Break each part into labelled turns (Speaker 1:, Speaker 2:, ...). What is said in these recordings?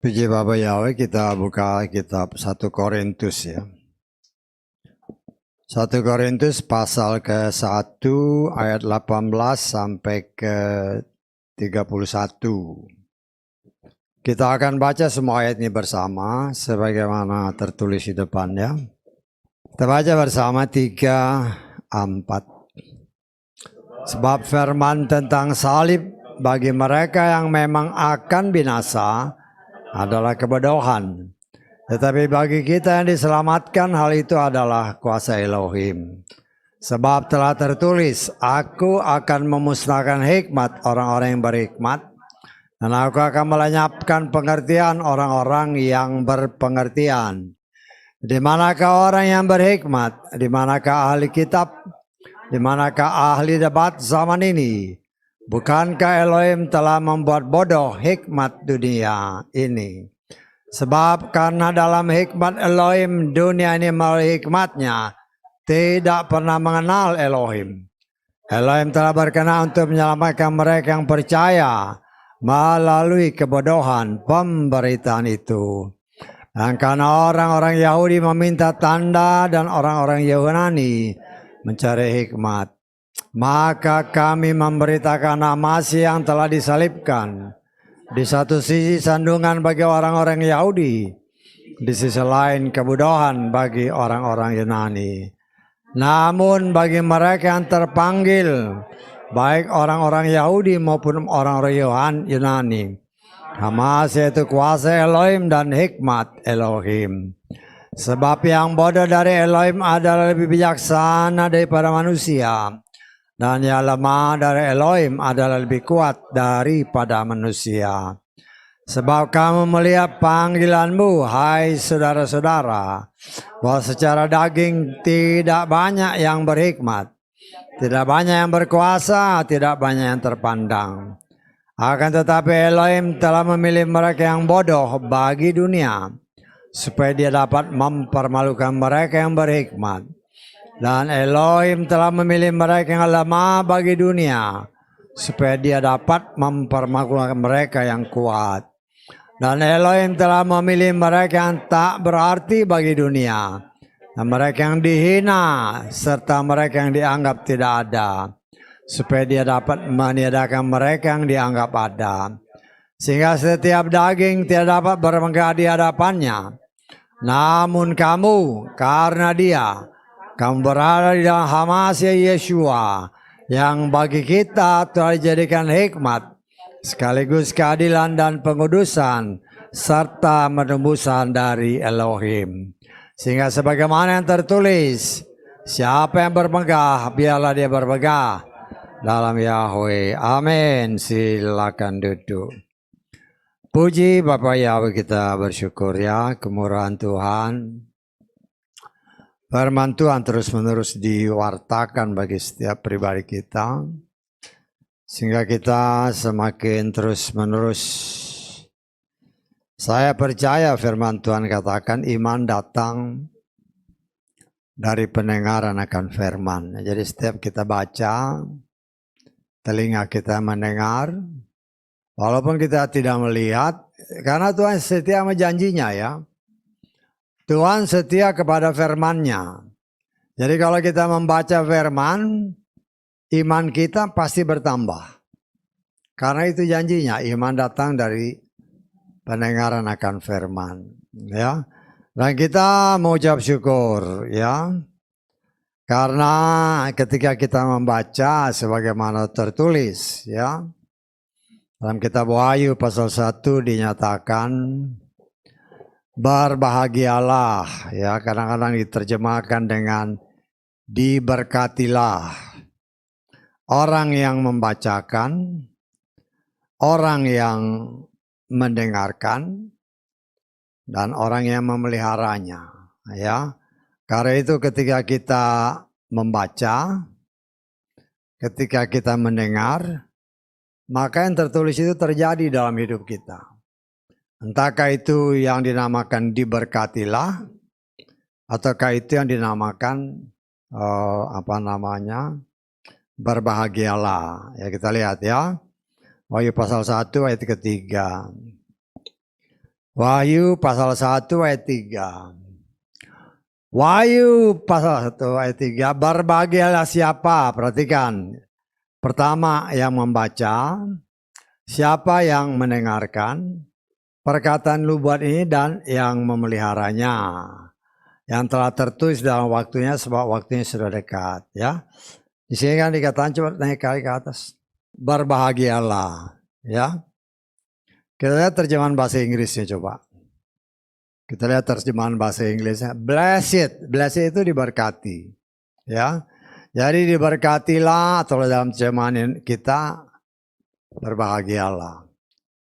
Speaker 1: Puji Bapa Yahweh, kita buka kitab 1 Korintus ya. 1 Korintus pasal ke-1 ayat 18 sampai ke 31. Kita akan baca semua ayat ini bersama sebagaimana tertulis di depannya. Kita baca bersama 3, 4. Sebab firman tentang salib bagi mereka yang memang akan binasa adalah kebodohan. Tetapi bagi kita yang diselamatkan, hal itu adalah kuasa Elohim. Sebab telah tertulis, aku akan memusnahkan hikmat orang-orang yang berhikmat, dan aku akan melenyapkan pengertian orang-orang yang berpengertian. Di manakah orang yang berhikmat? Di manakah ahli kitab? Di manakah ahli debat zaman ini? Bukankah Elohim telah membuat bodoh hikmat dunia ini? Sebab karena dalam hikmat Elohim dunia ini melalui hikmatnya tidak pernah mengenal Elohim. Elohim telah berkenan untuk menyelamatkan mereka yang percaya melalui kebodohan pemberitaan itu. Dan karena orang-orang Yahudi meminta tanda dan orang-orang Yunani mencari hikmat, maka kami memberitakan Masih yang telah disalibkan. Di satu sisi sandungan bagi orang-orang Yahudi, di sisi lain kebodohan bagi orang-orang Yunani. Namun bagi mereka yang terpanggil, baik orang-orang Yahudi maupun orang-orang Yunani, Masih itu kuasa Elohim dan hikmat Elohim. Sebab yang bodoh dari Elohim adalah lebih bijaksana daripada manusia, dan yang lemah dari Elohim adalah lebih kuat daripada manusia. Sebab kamu melihat panggilanmu, hai saudara-saudara, bahwa secara daging tidak banyak yang berhikmat, tidak banyak yang berkuasa, tidak banyak yang terpandang. Akan tetapi Elohim telah memilih mereka yang bodoh bagi dunia, supaya dia dapat mempermalukan mereka yang berhikmat. Dan Elohim telah memilih mereka yang lemah bagi dunia, supaya dia dapat mempermalukan mereka yang kuat. Dan Elohim telah memilih mereka yang tak berarti bagi dunia, dan mereka yang dihina, serta mereka yang dianggap tidak ada, supaya dia dapat meniadakan mereka yang dianggap ada. Sehingga setiap daging tidak dapat bermegah di hadapannya. Namun kamu, karena dia, kamu berada di dalam Hamasya Yeshua, yang bagi kita telah dijadikan hikmat, sekaligus keadilan dan pengudusan, serta penembusan dari Elohim. Sehingga sebagaimana yang tertulis, siapa yang bermegah, biarlah dia bermegah dalam Yahweh. Amin. Silakan duduk. Puji Bapa Yahweh, kita bersyukur ya, kemurahan Tuhan. Firman Tuhan terus-menerus diwartakan bagi setiap pribadi kita, sehingga kita semakin terus-menerus. Saya percaya firman Tuhan katakan iman datang dari pendengaran akan firman. Jadi setiap kita baca, telinga kita mendengar, walaupun kita tidak melihat, karena Tuhan setia sama janjinya ya. Tuhan setia kepada firman-Nya. Jadi kalau kita membaca firman, iman kita pasti bertambah. Karena itu janjinya, iman datang dari pendengaran akan firman. Ya. Dan kita mengucap syukur ya. Karena ketika kita membaca sebagaimana tertulis ya. Dalam kitab Wahyu pasal 1 dinyatakan berbahagialah ya, kadang-kadang diterjemahkan dengan diberkatilah orang yang membacakan, orang yang mendengarkan, dan orang yang memeliharanya ya. Karena itu ketika kita membaca, ketika kita mendengar, maka yang tertulis itu terjadi dalam hidup kita. Entahkah itu yang dinamakan diberkatilah, ataukah itu yang dinamakan Berbahagialah. Ya kita lihat ya. Wahyu pasal 1 ayat ketiga. Wahyu pasal 1 ayat 3. Wahyu pasal 1 ayat 3. Berbahagialah siapa? Perhatikan. Pertama yang membaca. Siapa yang mendengarkan perkataan nubuat ini dan yang memeliharanya. Yang telah tertulis dalam waktunya sebab waktunya sudah dekat. Ya. Di sini kan dikatakan, coba naik kali ke atas. Berbahagialah. Ya. Kita lihat terjemahan bahasa Inggrisnya coba. Kita lihat terjemahan bahasa Inggrisnya. Blessed. Blessed itu diberkati. Ya. Jadi diberkatilah atau dalam terjemahan kita berbahagialah.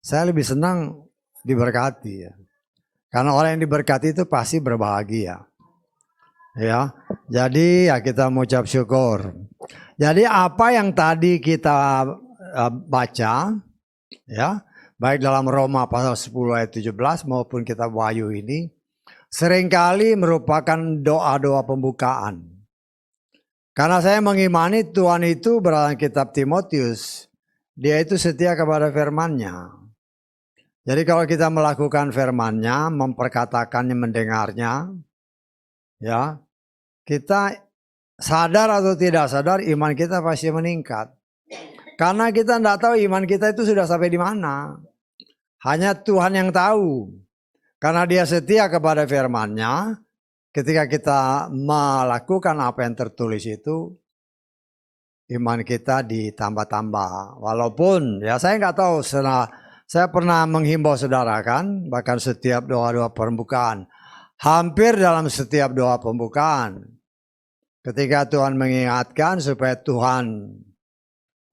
Speaker 1: Saya lebih senang diberkati ya. Karena orang yang diberkati itu pasti berbahagia. Ya. Jadi ya kita mengucap syukur. Jadi apa yang tadi kita baca ya, baik dalam Roma pasal 10 ayat 17 maupun kitab Wahyu ini seringkali merupakan doa-doa pembukaan. Karena saya mengimani Tuhan itu dalam kitab Timotius, dia itu setia kepada firman-Nya. Jadi kalau kita melakukan firman-Nya, memperkatakannya, mendengarnya, ya, kita sadar atau tidak sadar iman kita pasti meningkat. Karena kita tidak tahu iman kita itu sudah sampai di mana. Hanya Tuhan yang tahu. Karena dia setia kepada firman-Nya, ketika kita melakukan apa yang tertulis itu, iman kita ditambah-tambah. Walaupun ya saya nggak tahu, saya pernah menghimbau saudara kan, bahkan setiap doa-doa pembukaan. Hampir dalam setiap doa pembukaan. Ketika Tuhan mengingatkan supaya Tuhan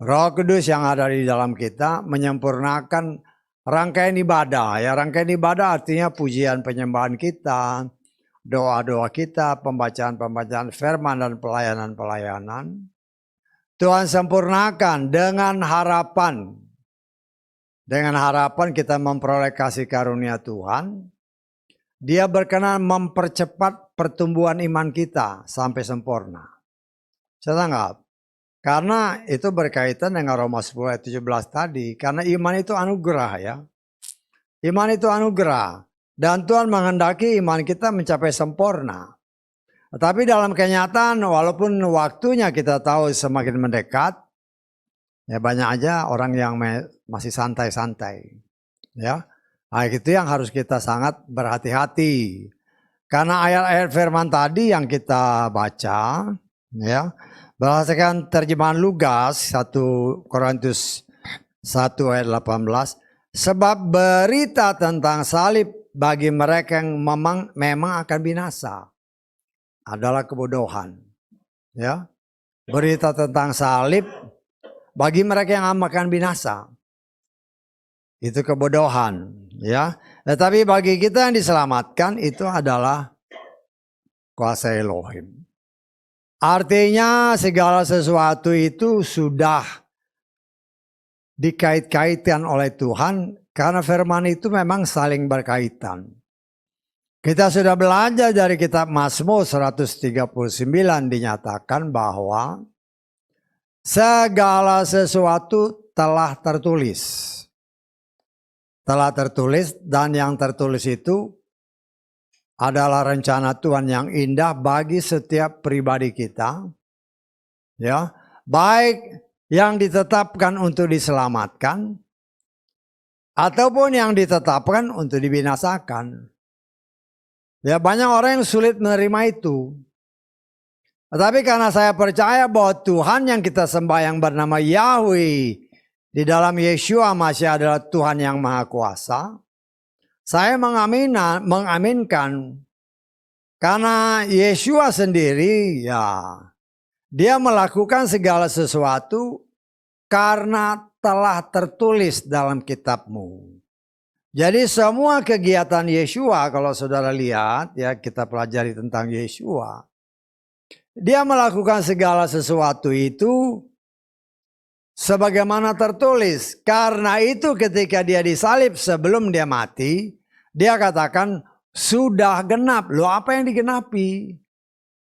Speaker 1: Roh Kudus yang ada di dalam kita menyempurnakan rangkaian ibadah. Ya, rangkaian ibadah artinya pujian penyembahan kita, doa-doa kita, pembacaan-pembacaan firman dan pelayanan-pelayanan. Tuhan sempurnakan dengan harapan. Dengan harapan kita memperoleh kasih karunia Tuhan. Dia berkenan mempercepat pertumbuhan iman kita sampai sempurna. Saya tanggap. Karena itu berkaitan dengan Roma 10 ayat 17 tadi. Karena iman itu anugerah ya. Iman itu anugerah. Dan Tuhan menghendaki iman kita mencapai sempurna. Tetapi dalam kenyataan walaupun waktunya kita tahu semakin mendekat. Ya banyak aja orang yang masih santai-santai. Ya. Nah, itu yang harus kita sangat berhati-hati. Karena ayat-ayat firman tadi yang kita baca, ya, berdasarkan terjemahan Lukas 1 Korintus 1 ayat 18, sebab berita tentang salib bagi mereka yang memang akan binasa adalah kebodohan. Ya, berita tentang salib bagi mereka yang akan binasa itu kebodohan, ya. Tetapi bagi kita yang diselamatkan itu adalah kuasa Elohim. Artinya segala sesuatu itu sudah dikait-kaitkan oleh Tuhan karena firman itu memang saling berkaitan. Kita sudah belajar dari kitab Mazmur 139 dinyatakan bahwa segala sesuatu telah tertulis. Telah tertulis dan yang tertulis itu adalah rencana Tuhan yang indah bagi setiap pribadi kita. Ya, baik yang ditetapkan untuk diselamatkan ataupun yang ditetapkan untuk dibinasakan. Ya, banyak orang yang sulit menerima itu. Tetapi karena saya percaya bahwa Tuhan yang kita sembah yang bernama Yahweh di dalam Yeshua masih adalah Tuhan yang Maha Kuasa. Saya mengaminkan karena Yeshua sendiri ya dia melakukan segala sesuatu karena telah tertulis dalam kitab-Mu. Jadi semua kegiatan Yeshua kalau saudara lihat ya kita pelajari tentang Yeshua. Dia melakukan segala sesuatu itu sebagaimana tertulis. Karena itu ketika dia disalib sebelum dia mati, dia katakan sudah genap. Loh apa yang digenapi?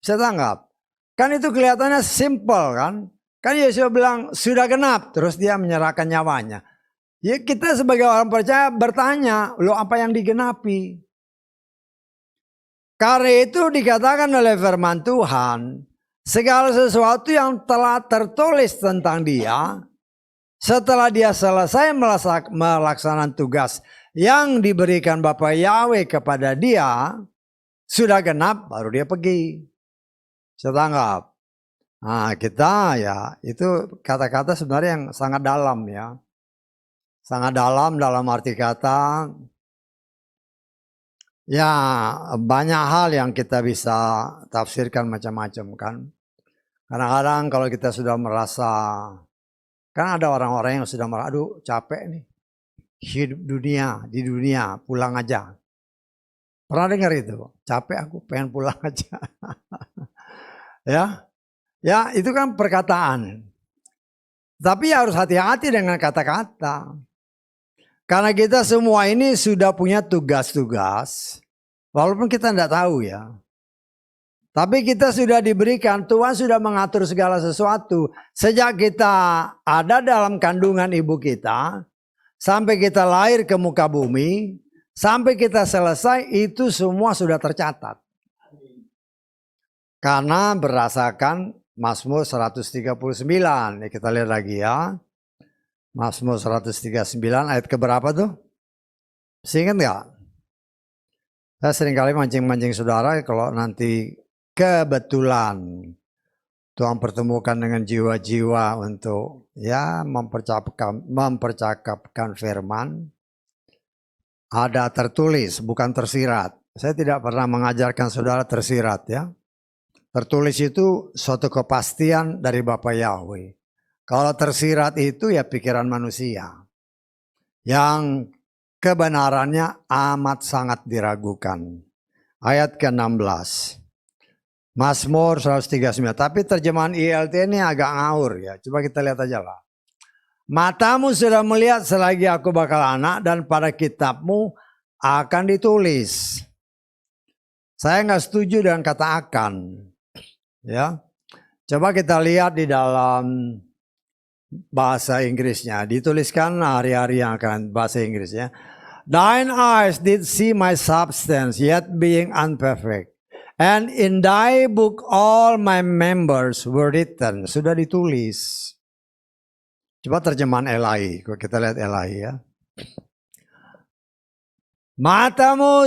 Speaker 1: Saya tanggap. Kan itu kelihatannya simple kan. Kan Yesus bilang sudah genap, terus dia menyerahkan nyawanya. Ya kita sebagai orang percaya bertanya, loh apa yang digenapi? Karena itu dikatakan oleh firman Tuhan, segala sesuatu yang telah tertulis tentang dia, setelah dia selesai melaksanakan tugas yang diberikan Bapa Yahweh kepada dia, sudah genap baru dia pergi. Setanggap. Nah kita ya itu kata-kata sebenarnya yang sangat dalam ya. Sangat dalam arti kata ya banyak hal yang kita bisa tafsirkan macam-macam kan. Kadang-kadang kalau kita sudah merasa, kan ada orang-orang yang sudah merasa, aduh capek nih. Hidup di dunia pulang aja. Pernah dengar itu? Capek aku pengen pulang aja. Ya itu kan perkataan. Tapi harus hati-hati dengan kata-kata. Karena kita semua ini sudah punya tugas-tugas. Walaupun kita tidak tahu ya. Tapi kita sudah diberikan, Tuhan sudah mengatur segala sesuatu. Sejak kita ada dalam kandungan ibu kita, sampai kita lahir ke muka bumi, sampai kita selesai, itu semua sudah tercatat. Karena berdasarkan Mazmur 139, ya kita lihat lagi ya. Mazmur 139 ayat keberapa tuh? Masih ingat gak? Saya seringkali mancing-mancing saudara kalau nanti kebetulan Tuhan pertemukan dengan jiwa-jiwa untuk ya mempercakapkan firman. Ada tertulis bukan tersirat. Saya tidak pernah mengajarkan saudara tersirat ya. Tertulis itu suatu kepastian dari Bapa Yahweh. Kalau tersirat itu ya pikiran manusia. Yang kebenarannya amat sangat diragukan. Ayat ke-16. Mazmur 139. Tapi terjemahan ILT ini agak ngawur ya. Coba kita lihat aja lah. Matamu sudah melihat selagi aku bakal anak dan pada kitabmu akan ditulis. Saya nggak setuju dengan kata akan. Ya, coba kita lihat di dalam bahasa Inggrisnya. Dituliskan hari-hari yang akan bahasa Inggrisnya. Thine eyes did see my substance yet being unperfect. And in thy book all my members were written. Sudah ditulis. Coba terjemahan Elahi. Kita lihat Elahi ya. Matamu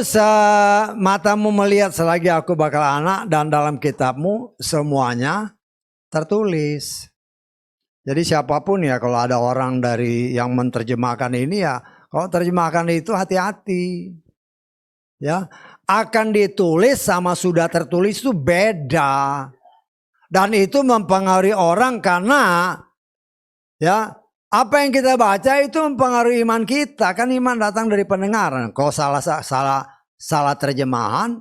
Speaker 1: melihat selagi aku bakal anak dan dalam kitabmu semuanya tertulis. Jadi siapapun ya kalau ada orang dari yang menerjemahkan ini ya. Kalau terjemahkan itu hati-hati. Ya, akan ditulis sama sudah tertulis itu beda. Dan itu mempengaruhi orang karena ya apa yang kita baca itu mempengaruhi iman kita. Kan iman datang dari pendengaran. Kalau salah terjemahan,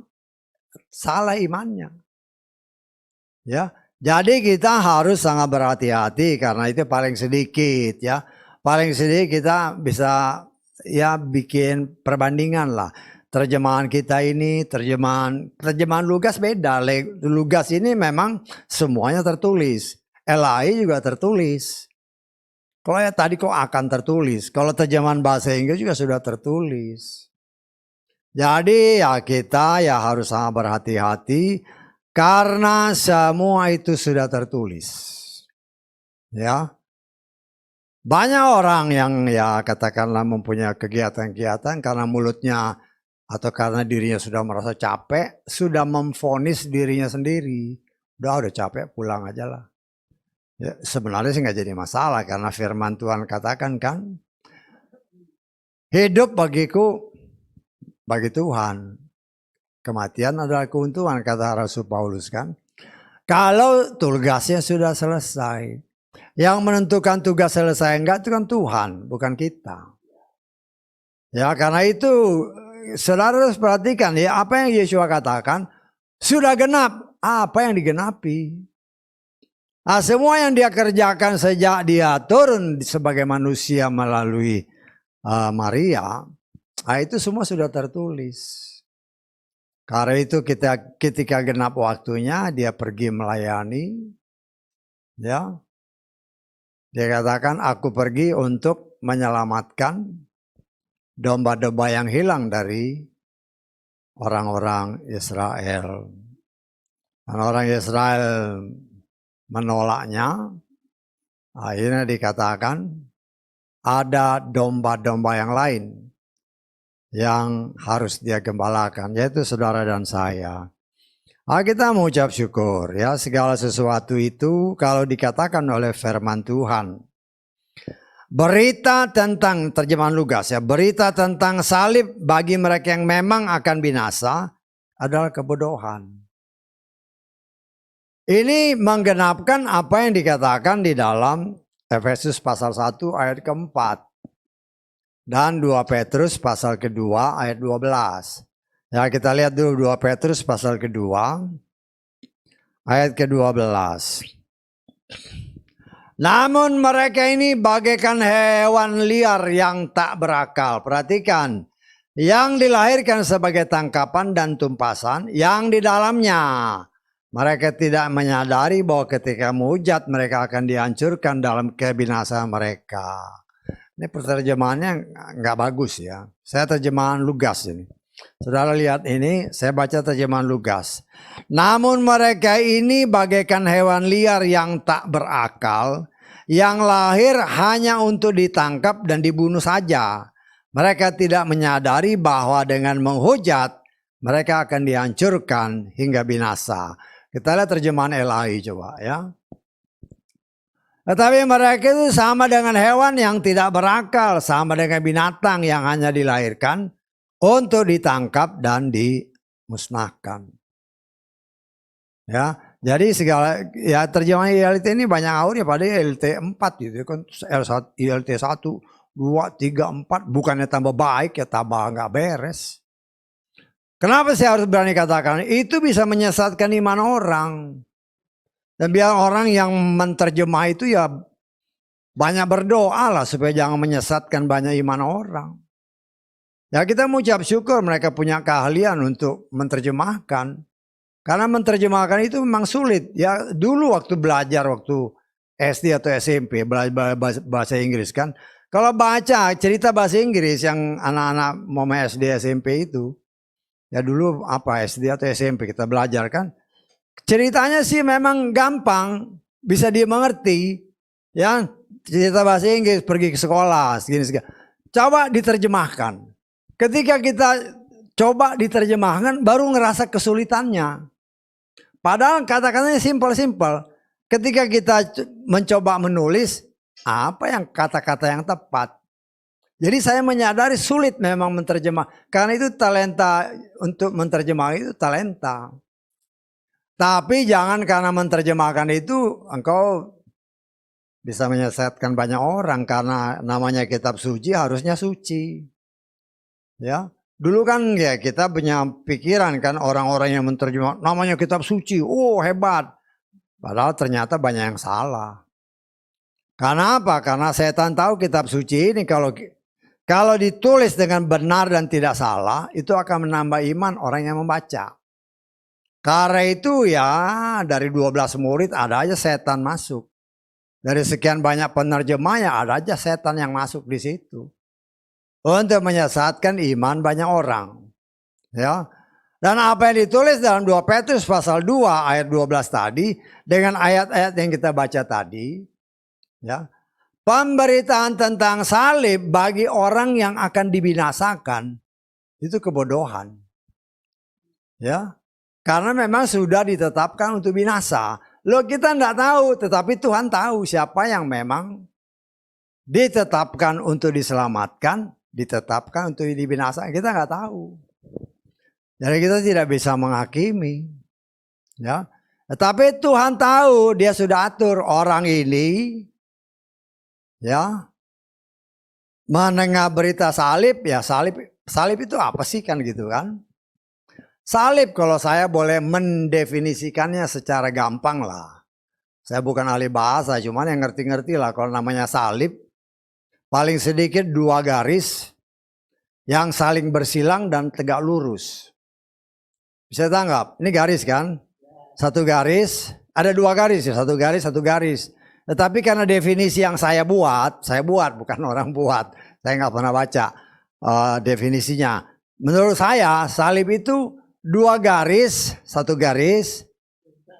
Speaker 1: salah imannya. Ya, jadi kita harus sangat berhati-hati karena itu paling sedikit ya. Paling sedikit kita bisa ya bikin perbandingan lah. Terjemahan kita ini, terjemahan Lukas beda. Lukas ini memang semuanya tertulis. Elahi juga tertulis. Kalau ya tadi kok akan tertulis. Kalau terjemahan bahasa Inggris juga sudah tertulis. Jadi ya kita ya harus sangat berhati-hati. Karena semua itu sudah tertulis. Ya. Banyak orang yang ya katakanlah mempunyai kegiatan-kegiatan karena mulutnya atau karena dirinya sudah merasa capek, sudah memvonis dirinya sendiri. Udah capek pulang aja lah. Ya, sebenarnya sih nggak jadi masalah karena firman Tuhan katakan kan. Hidup bagiku, bagi Tuhan. Kematian adalah keuntungan kata Rasul Paulus kan. Kalau tugasnya sudah selesai. Yang menentukan tugas selesai enggak itu kan Tuhan, bukan kita. Ya karena itu saudara harus perhatikan ya apa yang Yesus katakan sudah genap, apa yang digenapi. Nah, semua yang dia kerjakan sejak dia turun sebagai manusia melalui Maria, itu semua sudah tertulis. Karena itu ketika genap waktunya dia pergi melayani, ya Dia katakan, aku pergi untuk menyelamatkan domba-domba yang hilang dari orang-orang Israel. Dan orang Israel menolaknya. Akhirnya dikatakan ada domba-domba yang lain yang harus dia gembalakan, yaitu saudara dan saya. Kita mengucap syukur ya, segala sesuatu itu kalau dikatakan oleh firman Tuhan. Berita tentang, terjemahan Lukas ya, berita tentang salib bagi mereka yang memang akan binasa adalah kebodohan. Ini menggenapkan apa yang dikatakan di dalam Efesus pasal 1 ayat keempat. Dan 2 Petrus pasal kedua ayat 12. Ya, kita lihat dulu 2 Petrus pasal kedua ayat ke-12. Namun mereka ini bagaikan hewan liar yang tak berakal. Perhatikan, yang dilahirkan sebagai tangkapan dan tumpasan, yang di dalamnya mereka tidak menyadari bahwa ketika mujat mereka akan dihancurkan dalam kebinasaan mereka. Ini terjemahannya nggak bagus ya. Saya terjemahan Lukas ini. Saudara lihat ini, saya baca terjemahan Lukas. Namun mereka ini bagaikan hewan liar yang tak berakal, yang lahir hanya untuk ditangkap dan dibunuh saja. Mereka tidak menyadari bahwa dengan menghujat, mereka akan dihancurkan hingga binasa. Kita lihat terjemahan LAI coba ya. Tetapi mereka itu sama dengan hewan yang tidak berakal, sama dengan binatang yang hanya dilahirkan untuk ditangkap dan dimusnahkan. Ya, jadi segala ya terjemahan ILT ini banyak awalnya pada ILT 4 gitu kan, ILT 1, 2, 3, 4 bukannya tambah baik ya tambah nggak beres. Kenapa saya harus berani katakan itu bisa menyesatkan iman orang. Dan biar orang yang menerjemah itu ya banyak berdoa lah supaya jangan menyesatkan banyak iman orang. Ya kita mengucap syukur mereka punya keahlian untuk menerjemahkan. Karena menerjemahkan itu memang sulit. Ya dulu waktu belajar waktu SD atau SMP belajar bahasa Inggris kan. Kalau baca cerita bahasa Inggris yang anak-anak mau SD SMP itu. Ya dulu apa SD atau SMP kita belajar kan. Ceritanya sih memang gampang. Bisa dia mengerti. Ya cerita bahasa Inggris pergi ke sekolah. Segini. Coba diterjemahkan. Ketika kita coba diterjemahkan baru ngerasa kesulitannya. Padahal kata-katanya simpel-simpel. Ketika kita mencoba menulis, apa yang kata-kata yang tepat. Jadi saya menyadari sulit memang menerjemah. Karena itu talenta untuk menerjemah itu talenta. Tapi jangan karena menerjemahkan itu engkau bisa menyesatkan banyak orang. Karena namanya kitab suci harusnya suci. Ya, dulu kan ya kita punya pikiran kan orang-orang yang menerjemah namanya kitab suci, oh hebat. Padahal ternyata banyak yang salah. Karena apa? Karena setan tahu kitab suci ini kalau ditulis dengan benar dan tidak salah, itu akan menambah iman orang yang membaca. Karena itu ya dari 12 murid ada aja setan masuk. Dari sekian banyak penerjemahnya ada aja setan yang masuk di situ. Untuk menyesatkan iman banyak orang. Ya. Dan apa yang ditulis dalam 2 Petrus pasal 2 ayat 12 tadi. Dengan ayat-ayat yang kita baca tadi. Ya. Pemberitaan tentang salib bagi orang yang akan dibinasakan. Itu kebodohan. Ya. Karena memang sudah ditetapkan untuk binasa. Loh kita tidak tahu. Tetapi Tuhan tahu siapa yang memang ditetapkan untuk diselamatkan. Ditetapkan untuk dibinasakan, kita nggak tahu. Jadi kita tidak bisa menghakimi. Ya. Tetapi Tuhan tahu, dia sudah atur orang ini ya mendengar berita salib, ya salib itu apa sih kan gitu kan. Salib kalau saya boleh mendefinisikannya secara gampang lah. Saya bukan ahli bahasa, cuman yang ngerti-ngerti lah kalau namanya salib. Paling sedikit 2 garis yang saling bersilang dan tegak lurus. Bisa tanggap? Ini garis kan? 1 garis, ada 2 garis ya, 1 garis, 1 garis. Tetapi karena definisi yang saya buat bukan orang buat. Saya nggak pernah baca definisinya. Menurut saya salib itu 2 garis, 1 garis,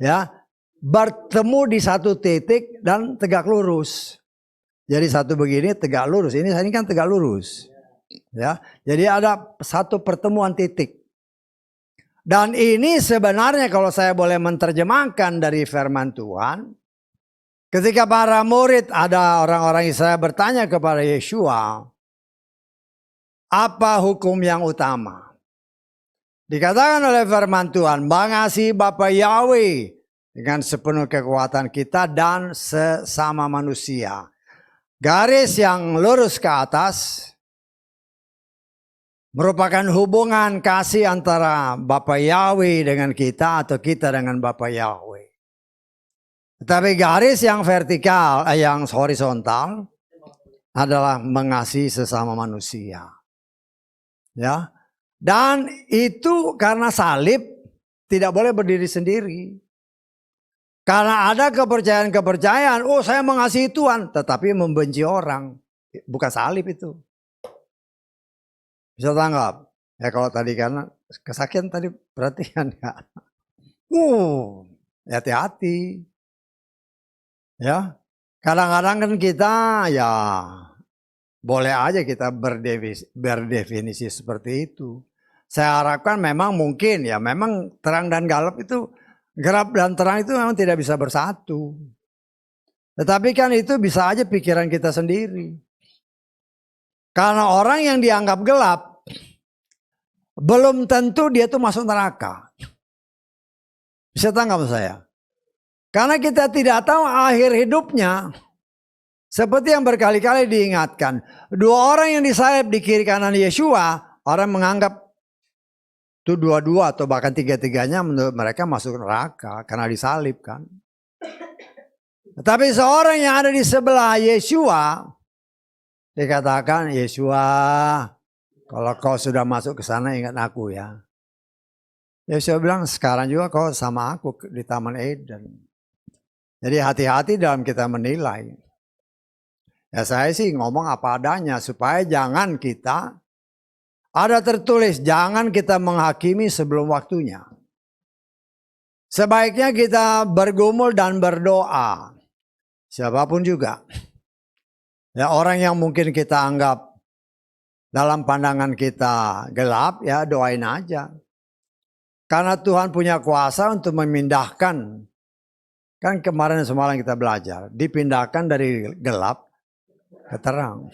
Speaker 1: ya, bertemu di 1 titik dan tegak lurus. Jadi 1 begini tegak lurus. Ini kan tegak lurus, ya. Jadi ada 1 pertemuan titik. Dan ini sebenarnya kalau saya boleh menerjemahkan dari firman Tuhan, ketika para murid, ada orang-orang Israel bertanya kepada Yeshua, apa hukum yang utama? Dikatakan oleh firman Tuhan, mengasihi Bapa Yahweh dengan sepenuh kekuatan kita dan sesama manusia. Garis yang lurus ke atas merupakan hubungan kasih antara Bapa Yahweh dengan kita atau kita dengan Bapa Yahweh. Tetapi garis yang vertikal, yang horizontal adalah mengasihi sesama manusia. Ya. Dan itu karena salib tidak boleh berdiri sendiri. Karena ada kepercayaan-kepercayaan, oh saya mengasihi Tuhan, tetapi membenci orang. Bukan salib itu. Bisa tanggap? Ya kalau tadi karena kesakian tadi perhatian ya. Hati-hati. Ya, kadang-kadang kan kita ya boleh aja kita berdefinisi seperti itu. Saya harapkan memang mungkin ya, memang terang dan gelap itu, gelap dan terang itu memang tidak bisa bersatu. Tetapi kan itu bisa aja pikiran kita sendiri. Karena orang yang dianggap gelap, belum tentu dia tuh masuk neraka. Bisa tanggap saya? Karena kita tidak tahu akhir hidupnya. Seperti yang berkali-kali diingatkan. 2 orang yang disalib di kiri kanan Yeshua, orang menganggap itu 2 atau bahkan 3-3-nya menurut mereka masuk neraka karena disalib kan. Tetapi seorang yang ada di sebelah Yeshua, dikatakan, Yeshua, kalau kau sudah masuk ke sana ingat aku ya. Yeshua bilang, sekarang juga kau sama aku di Taman Eden. Jadi hati-hati dalam kita menilai. Ya saya sih ngomong apa adanya supaya jangan kita, ada tertulis jangan kita menghakimi sebelum waktunya. Sebaiknya kita bergumul dan berdoa. Siapapun juga. Ya orang yang mungkin kita anggap dalam pandangan kita gelap ya doain aja. Karena Tuhan punya kuasa untuk memindahkan. Kan kemarin semalam kita belajar, dipindahkan dari gelap ke terang.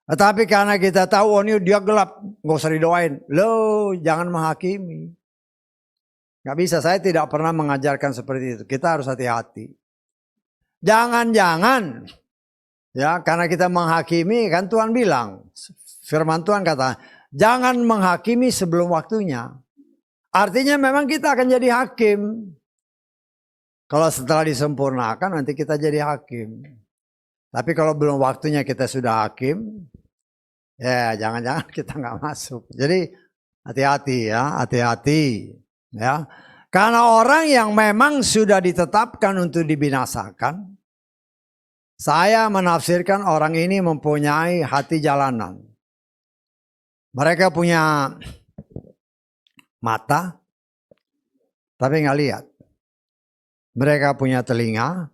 Speaker 1: Tetapi karena kita tahu, oh ini dia gelap, gak usah didoain. Loh, jangan menghakimi. Gak bisa, saya tidak pernah mengajarkan seperti itu. Kita harus hati-hati. Jangan-jangan, ya karena kita menghakimi, kan Tuhan bilang, firman Tuhan kata, jangan menghakimi sebelum waktunya. Artinya memang kita akan jadi hakim. Kalau setelah disempurnakan nanti kita jadi hakim. Tapi kalau belum waktunya kita sudah hakim, ya jangan-jangan kita nggak masuk. Jadi hati-hati ya, hati-hati ya. Karena orang yang memang sudah ditetapkan untuk dibinasakan, saya menafsirkan orang ini mempunyai hati jalanan. Mereka punya mata, tapi nggak lihat. Mereka punya telinga,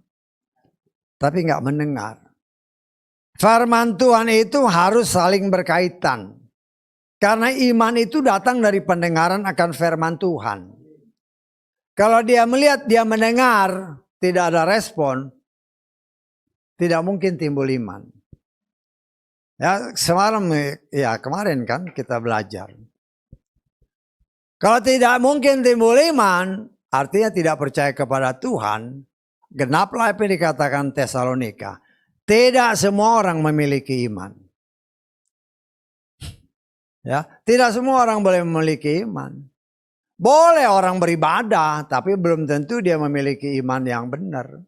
Speaker 1: tapi nggak mendengar. Firman Tuhan itu harus saling berkaitan. Karena iman itu datang dari pendengaran akan firman Tuhan. Kalau dia melihat, dia mendengar, tidak ada respon, tidak mungkin timbul iman. Ya semalam, ya kemarin kan kita belajar. Kalau tidak mungkin timbul iman, artinya tidak percaya kepada Tuhan. Genaplah apa yang dikatakan Tesalonika. Tidak semua orang memiliki iman. Ya, tidak semua orang boleh memiliki iman. Boleh orang beribadah, tapi belum tentu dia memiliki iman yang benar.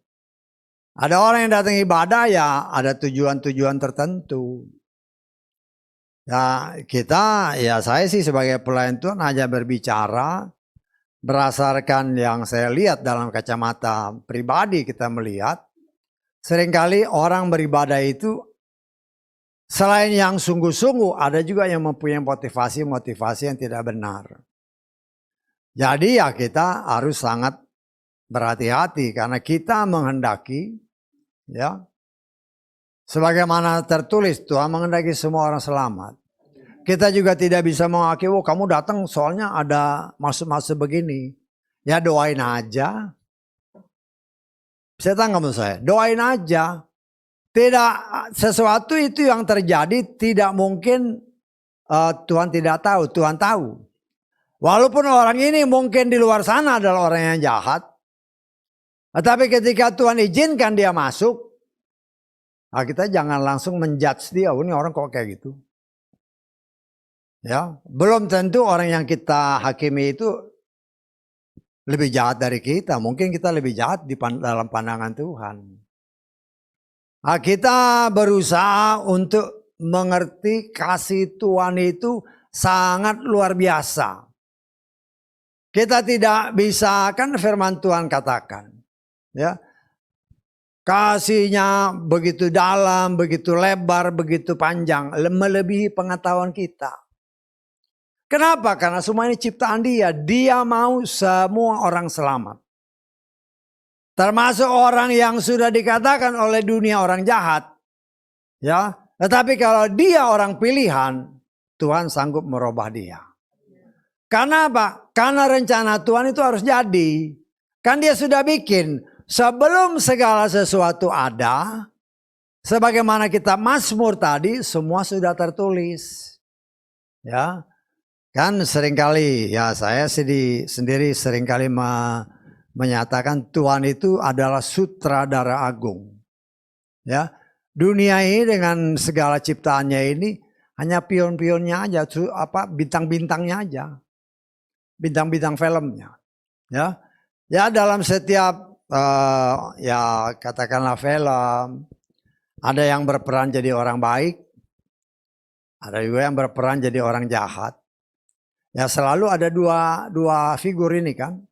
Speaker 1: Ada orang yang datang ibadah ya ada tujuan-tujuan tertentu. Ya kita, ya saya sih sebagai pelayan Tuhan hanya berbicara berdasarkan yang saya lihat dalam kacamata pribadi kita melihat. seringkali orang beribadah itu selain yang sungguh-sungguh, ada juga yang mempunyai motivasi-motivasi yang tidak benar. Jadi ya kita harus sangat berhati-hati karena kita menghendaki, ya, sebagaimana tertulis Tuhan menghendaki semua orang selamat. Kita juga tidak bisa mengakui, oh kamu datang soalnya ada maksud-maksud begini. Ya doain aja. Saya tangkap maksud saya, doain aja. Tidak sesuatu itu yang terjadi tidak mungkin Tuhan tidak tahu, Tuhan tahu. Walaupun orang ini mungkin di luar sana adalah orang yang jahat. Tetapi ketika Tuhan izinkan dia masuk, kita jangan langsung menjudge dia, oh ini orang kok kayak gitu. Ya, belum tentu orang yang kita hakimi itu lebih jahat dari kita. Mungkin kita lebih jahat dalam pandangan Tuhan. Kita berusaha untuk mengerti kasih Tuhan itu sangat luar biasa. Kita tidak bisa, kan firman Tuhan katakan, ya, kasihnya begitu dalam, begitu lebar, begitu panjang, melebihi pengetahuan kita. Kenapa? Karena semua ini ciptaan dia. Dia mau semua orang selamat. Termasuk orang yang sudah dikatakan oleh dunia orang jahat. Ya, tetapi kalau dia orang pilihan, Tuhan sanggup merubah dia. Karena apa? Karena rencana Tuhan itu harus jadi. Kan dia sudah bikin. Sebelum segala sesuatu ada, sebagaimana kita Mazmur tadi, semua sudah tertulis. Ya. Kan seringkali, ya saya sendiri seringkali menyatakan Tuhan itu adalah sutradara agung. Ya, dunia ini dengan segala ciptaannya ini hanya pion-pionnya aja, bintang-bintangnya aja, bintang-bintang filmnya. Ya, ya dalam setiap ya katakanlah film, ada yang berperan jadi orang baik, ada juga yang berperan jadi orang jahat. Ya selalu ada dua figur ini kan.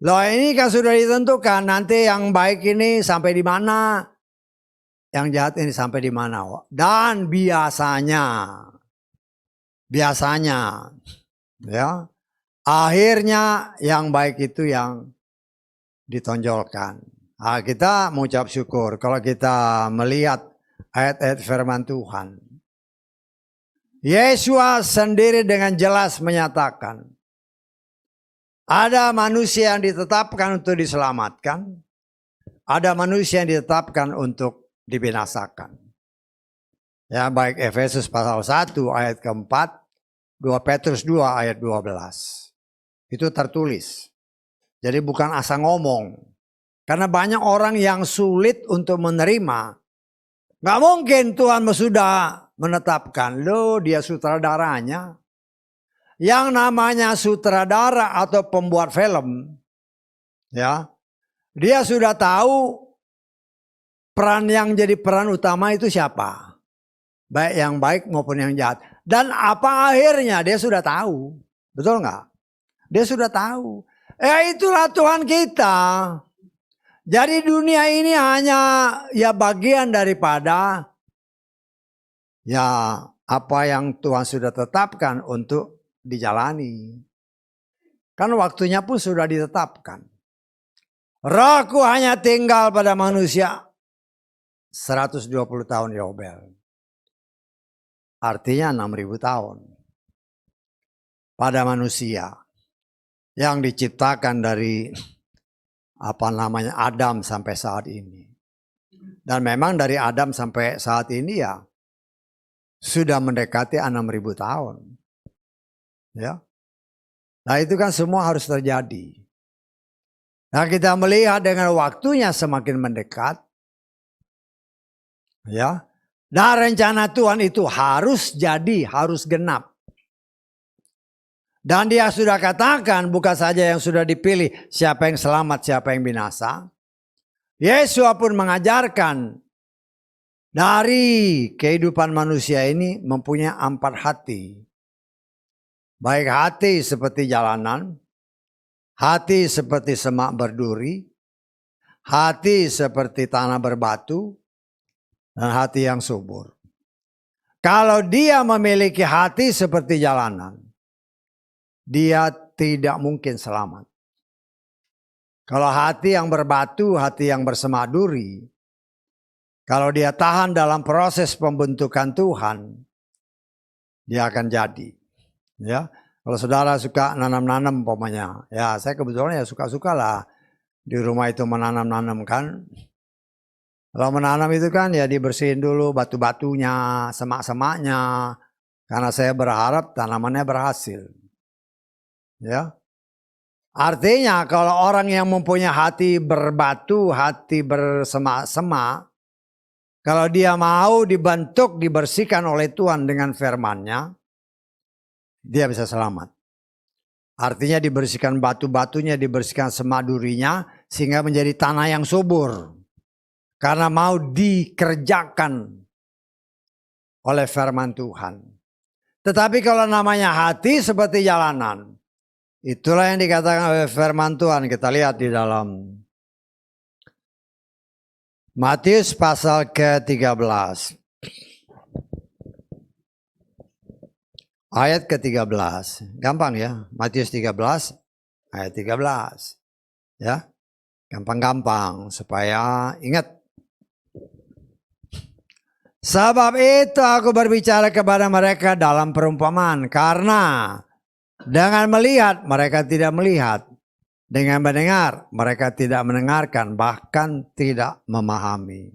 Speaker 1: Loh ini kan sudah ditentukan nanti yang baik ini sampai di mana, yang jahat ini sampai di mana. Dan biasanya ya akhirnya yang baik itu yang ditonjolkan. Nah, kita mengucap syukur kalau kita melihat ayat-ayat firman Tuhan. Yesus sendiri dengan jelas menyatakan, ada manusia yang ditetapkan untuk diselamatkan, ada manusia yang ditetapkan untuk dibinasakan. Ya, baik Efesus pasal 1 ayat keempat, 2 Petrus 2 ayat 12. Itu tertulis. Jadi bukan asal ngomong. Karena banyak orang yang sulit untuk menerima. Gak mungkin Tuhan sudah menetapkan, loh dia sutradaranya. Yang namanya sutradara atau pembuat film, ya, dia sudah tahu peran yang jadi peran utama itu siapa. Baik yang baik maupun yang jahat. Dan apa akhirnya dia sudah tahu. Betul nggak? Dia sudah tahu. Itulah Tuhan kita. Jadi dunia ini hanya ya bagian daripada ya apa yang Tuhan sudah tetapkan untuk dijalani. Kan waktunya pun sudah ditetapkan. Rohku hanya tinggal pada manusia 120 tahun Yobel. Artinya 6.000 tahun. Pada manusia yang diciptakan dari Adam sampai saat ini. Dan memang dari Adam sampai saat ini ya sudah mendekati 6.000 tahun. Ya. Nah itu kan semua harus terjadi. Nah kita melihat dengan waktunya semakin mendekat. Ya. Dan rencana Tuhan itu harus jadi, harus genap. Dan dia sudah katakan bukan saja yang sudah dipilih siapa yang selamat, siapa yang binasa. Yesus pun mengajarkan dari kehidupan manusia ini mempunyai 4 hati. Baik hati seperti jalanan, hati seperti semak berduri, hati seperti tanah berbatu, dan hati yang subur. Kalau dia memiliki hati seperti jalanan, dia tidak mungkin selamat. Kalau hati yang berbatu, hati yang bersemak duri, kalau dia tahan dalam proses pembentukan Tuhan, dia akan jadi. Ya, kalau saudara suka nanam-nanam umpamanya, ya saya kebetulan ya suka-suka lah di rumah itu menanam-nanam kan. Kalau menanam itu kan ya dibersihin dulu batu-batunya, semak-semaknya, karena saya berharap tanamannya berhasil. Ya, artinya kalau orang yang mempunyai hati berbatu, hati bersemak-semak, kalau dia mau dibentuk, dibersihkan oleh Tuhan dengan firman-Nya, dia bisa selamat. Artinya dibersihkan batu-batunya, dibersihkan semak durinya, sehingga menjadi tanah yang subur. Karena mau dikerjakan oleh firman Tuhan. Tetapi kalau namanya hati seperti jalanan, itulah yang dikatakan oleh firman Tuhan. Kita lihat di dalam Matius pasal ke-13. Ayat ke-13. Gampang ya. Matius 13 ayat 13. Ya. Gampang-gampang supaya ingat. Sebab itu aku berbicara kepada mereka dalam perumpamaan. Karena dengan melihat mereka tidak melihat. Dengan mendengar mereka tidak mendengarkan. Bahkan tidak memahami.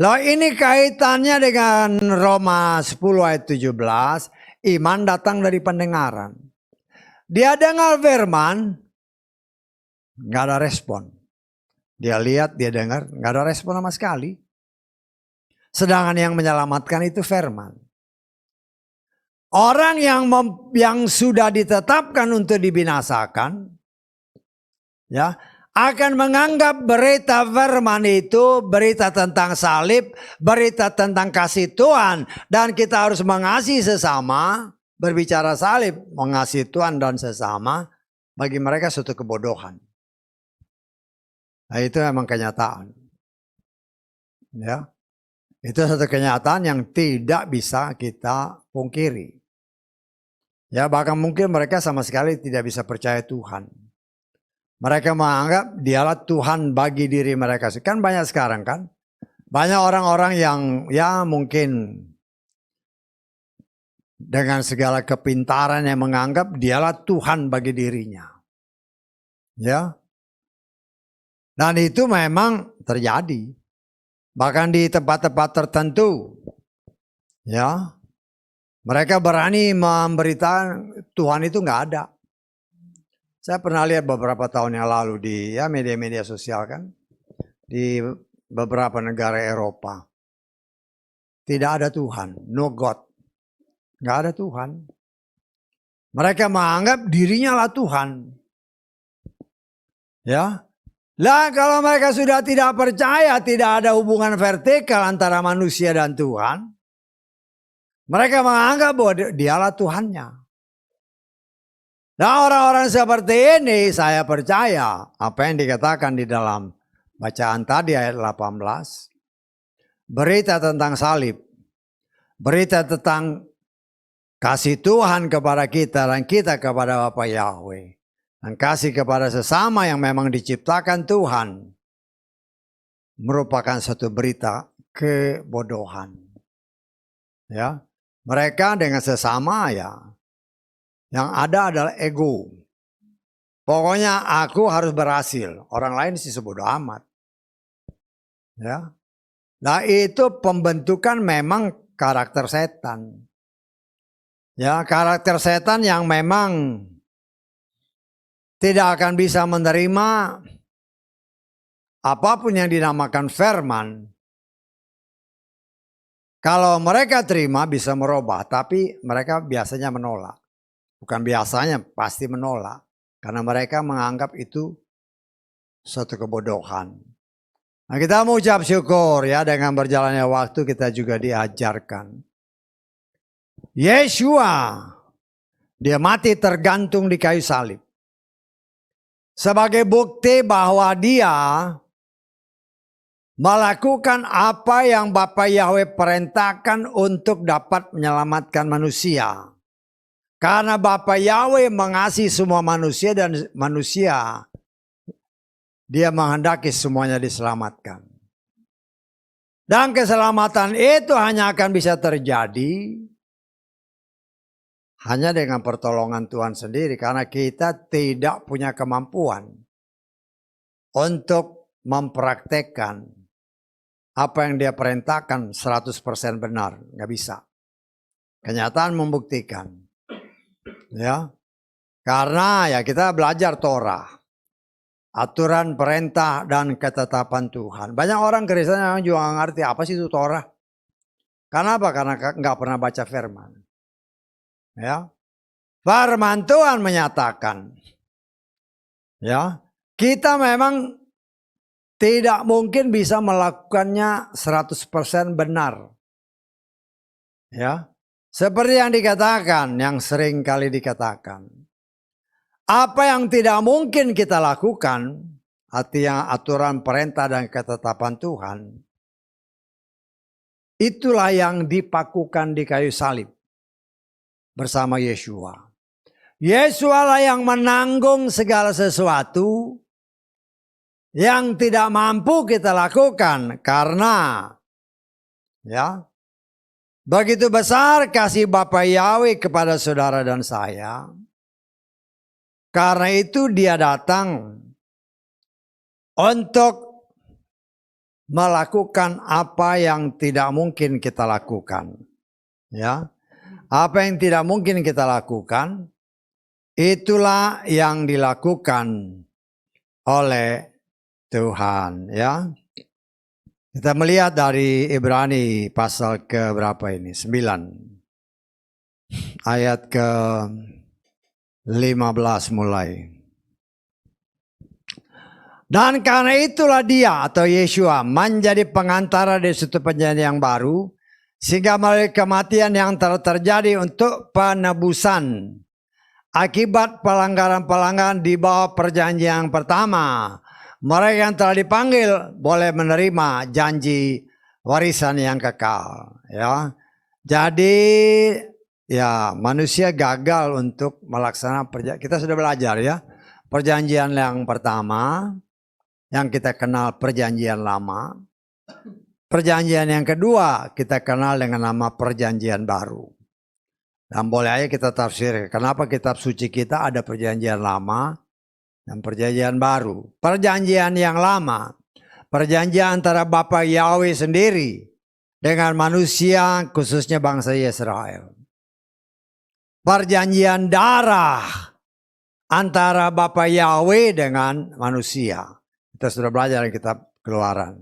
Speaker 1: Loh ini kaitannya dengan Roma 10 ayat 17. Iman datang dari pendengaran. Dia dengar firman. Gak ada respon. Dia lihat, dia dengar. Gak ada respon sama sekali. Sedangkan yang menyelamatkan itu firman. Orang yang sudah ditetapkan untuk dibinasakan, ya, akan menganggap berita firman itu berita tentang salib, berita tentang kasih Tuhan, dan kita harus mengasihi sesama. Berbicara salib, mengasihi Tuhan dan sesama, bagi mereka suatu kebodohan. Nah, itu memang kenyataan. Ya. Itu satu kenyataan yang tidak bisa kita pungkiri. Ya, bahkan mungkin mereka sama sekali tidak bisa percaya Tuhan. Mereka menganggap dialah Tuhan bagi diri mereka. Kan banyak sekarang kan. Banyak orang-orang yang ya mungkin dengan segala kepintaran yang menganggap dialah Tuhan bagi dirinya. Ya. Dan itu memang terjadi. Bahkan di tempat-tempat tertentu, ya, mereka berani memberitakan Tuhan itu nggak ada. Saya pernah lihat beberapa tahun yang lalu di ya media-media sosial kan, di beberapa negara Eropa, tidak ada Tuhan, no God, nggak ada Tuhan. Mereka menganggap dirinya lah Tuhan, ya. Lah kalau mereka sudah tidak percaya, tidak ada hubungan vertikal antara manusia dan Tuhan, mereka menganggap bahwa dialah Tuhannya. Nah orang-orang seperti ini saya percaya apa yang dikatakan di dalam bacaan tadi ayat 18. Berita tentang salib, berita tentang kasih Tuhan kepada kita dan kita kepada Bapa Yahweh. Dan kasih kepada sesama yang memang diciptakan Tuhan merupakan satu berita kebodohan. Ya, mereka dengan sesama ya, yang ada adalah ego. Pokoknya aku harus berhasil, orang lain sih sebodoh amat. Ya, nah itu pembentukan memang karakter setan. Ya, karakter setan yang memang tidak akan bisa menerima apapun yang dinamakan firman. Kalau mereka terima bisa merubah, tapi mereka biasanya menolak. Bukan biasanya, pasti menolak. Karena mereka menganggap itu suatu kebodohan. Nah, kita mengucap syukur ya dengan berjalannya waktu kita juga diajarkan. Yeshua, dia mati tergantung di kayu salib. Sebagai bukti bahwa dia melakukan apa yang Bapa Yahweh perintahkan untuk dapat menyelamatkan manusia. Karena Bapa Yahweh mengasihi semua manusia dan manusia, Dia menghendaki semuanya diselamatkan. Dan keselamatan itu hanya akan bisa terjadi hanya dengan pertolongan Tuhan sendiri. Karena kita tidak punya kemampuan untuk mempraktekkan apa yang Dia perintahkan 100% benar. Nggak bisa. Kenyataan membuktikan. Ya, karena ya kita belajar Torah. Aturan, perintah, dan ketetapan Tuhan. Banyak orang Kristen yang juga nggak ngerti apa sih itu Torah. Karena apa? Karena nggak pernah baca firman. Ya, firman Tuhan menyatakan, ya, kita memang tidak mungkin bisa melakukannya 100% benar. Ya, seperti yang dikatakan, yang sering kali dikatakan. Apa yang tidak mungkin kita lakukan, artinya aturan, perintah, dan ketetapan Tuhan, itulah yang dipakukan di kayu salib bersama Yeshua. Yeshua lah yang menanggung segala sesuatu yang tidak mampu kita lakukan, karena ya begitu besar kasih Bapa Yahweh kepada saudara dan saya. Karena itu Dia datang untuk melakukan apa yang tidak mungkin kita lakukan. Ya, apa yang tidak mungkin kita lakukan, itulah yang dilakukan oleh Tuhan. Ya, kita melihat dari Ibrani pasal ke berapa ini? 9 ayat ke 15 mulai. Dan karena itulah Dia atau Yeshua menjadi pengantara di suatu perjanjian yang baru, sehingga melalui kematian yang telah terjadi untuk penebusan akibat pelanggaran-pelanggaran di bawah perjanjian yang pertama, mereka yang telah dipanggil boleh menerima janji warisan yang kekal. Ya, jadi ya, manusia gagal untuk melaksanakan perjanjian. Kita sudah belajar ya, perjanjian yang pertama yang kita kenal perjanjian lama. Perjanjian yang kedua kita kenal dengan nama perjanjian baru. Dan boleh aja kita tafsir kenapa kitab suci kita ada perjanjian lama dan perjanjian baru. Perjanjian yang lama, perjanjian antara Bapa Yahweh sendiri dengan manusia, khususnya bangsa Israel. Perjanjian darah antara Bapa Yahweh dengan manusia. Kita sudah belajar di kitab Keluaran.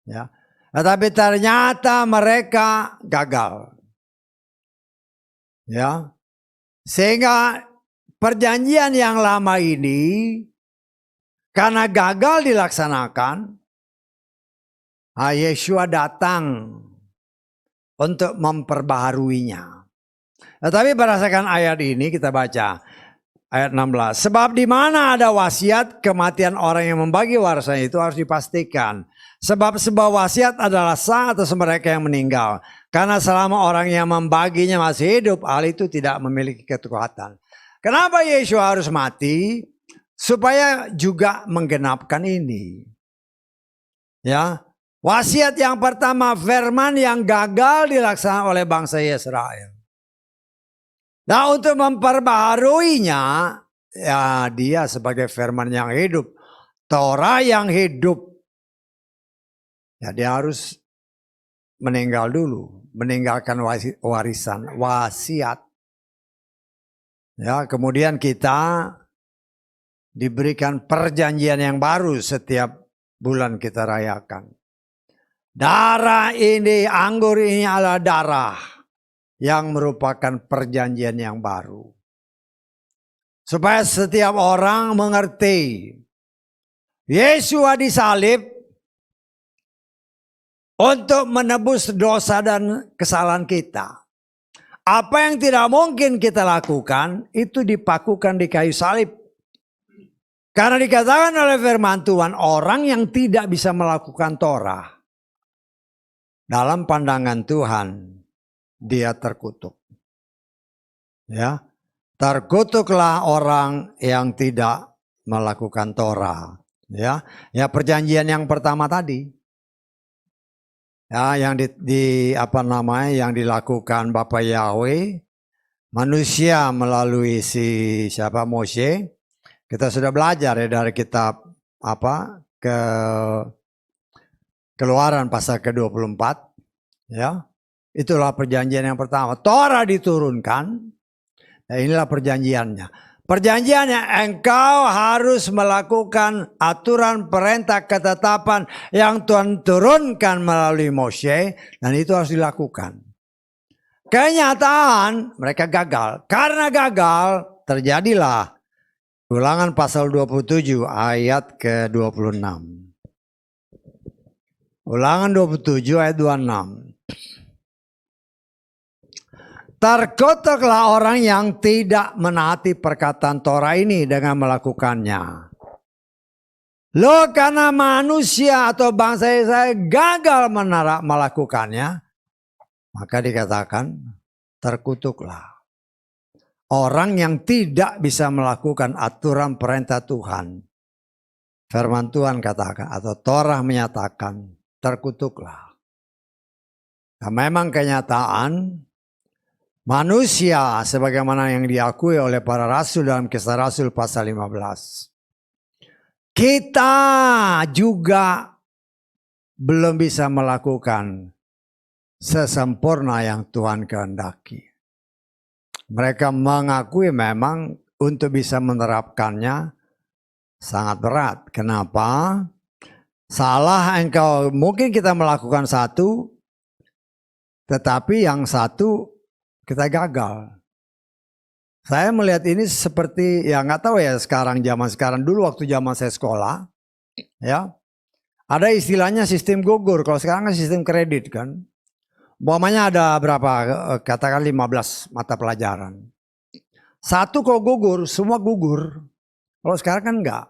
Speaker 1: Ya. Tetapi ternyata mereka gagal. Ya. Sehingga perjanjian yang lama ini karena gagal dilaksanakan, Yeshua datang untuk memperbaharuinya. Tetapi berdasarkan ayat ini kita baca ayat 16. Sebab di mana ada wasiat, kematian orang yang membagi warisan itu harus dipastikan. Sebab sebuah wasiat adalah sah atas mereka yang meninggal. Karena selama orang yang membaginya masih hidup, hal itu tidak memiliki kekuatan. Kenapa Yeshua harus mati? Supaya juga menggenapkan ini. Ya, wasiat yang pertama, firman yang gagal dilaksanakan oleh bangsa Israel. Nah, untuk memperbaharuinya, ya Dia sebagai firman yang hidup, Torah yang hidup. Ya, Dia harus meninggal dulu, meninggalkan warisan, wasiat. Ya, kemudian kita diberikan perjanjian yang baru setiap bulan kita rayakan. Darah ini, anggur ini adalah darah yang merupakan perjanjian yang baru. Supaya setiap orang mengerti, Yeshua disalib untuk menebus dosa dan kesalahan kita. Apa yang tidak mungkin kita lakukan, itu dipakukan di kayu salib. Karena dikatakan oleh firman Tuhan, orang yang tidak bisa melakukan Torah, dalam pandangan Tuhan, dia terkutuk. Ya, terkutuklah orang yang tidak melakukan Torah. Ya, perjanjian yang pertama tadi. Ya, yang yang dilakukan Bapak Yahweh, manusia melalui siapa Mose. Kita sudah belajar ya dari kitab Keluaran pasal ke-24, ya. Itulah perjanjian yang pertama. Torah diturunkan. Nah, inilah perjanjiannya. Perjanjiannya, engkau harus melakukan aturan, perintah, ketetapan yang Tuhan turunkan melalui Mose, dan itu harus dilakukan. Kenyataan mereka gagal. Karena gagal, terjadilah Ulangan pasal 27 ayat ke-26. Ulangan 27 ayat 26. Terkutuklah orang yang tidak menaati perkataan Torah ini dengan melakukannya. Loh, karena manusia atau bangsa Israel gagal melakukannya, maka dikatakan terkutuklah orang yang tidak bisa melakukan aturan perintah Tuhan. Firman Tuhan katakan atau Torah menyatakan terkutuklah. Nah, memang kenyataan manusia sebagaimana yang diakui oleh para rasul dalam Kisah Rasul pasal 15. Kita juga belum bisa melakukan sesempurna yang Tuhan kehendaki. Mereka mengakui memang untuk bisa menerapkannya sangat berat. Kenapa? Salah engkau, mungkin kita melakukan satu, tetapi yang satu kita gagal. Saya melihat ini seperti, ya nggak tahu ya sekarang, zaman sekarang, dulu waktu zaman saya sekolah, ya ada istilahnya sistem gugur. Kalau sekarang kan sistem kredit kan. Umpamanya ada berapa, katakan 15 mata pelajaran. Satu kok gugur, semua gugur. Kalau sekarang kan enggak.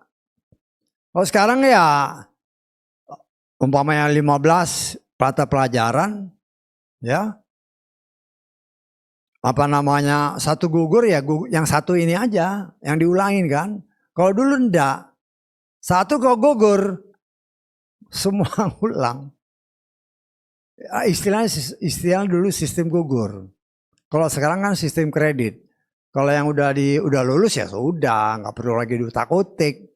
Speaker 1: Kalau sekarang ya, umpamanya 15 mata pelajaran, ya. Satu gugur ya, yang satu ini aja, yang diulangin kan. Kalau dulu enggak, satu kok gugur, semua ulang. Istilahnya dulu sistem gugur. Kalau sekarang kan sistem kredit. Kalau yang udah lulus ya sudah, nggak perlu lagi diutak-utik.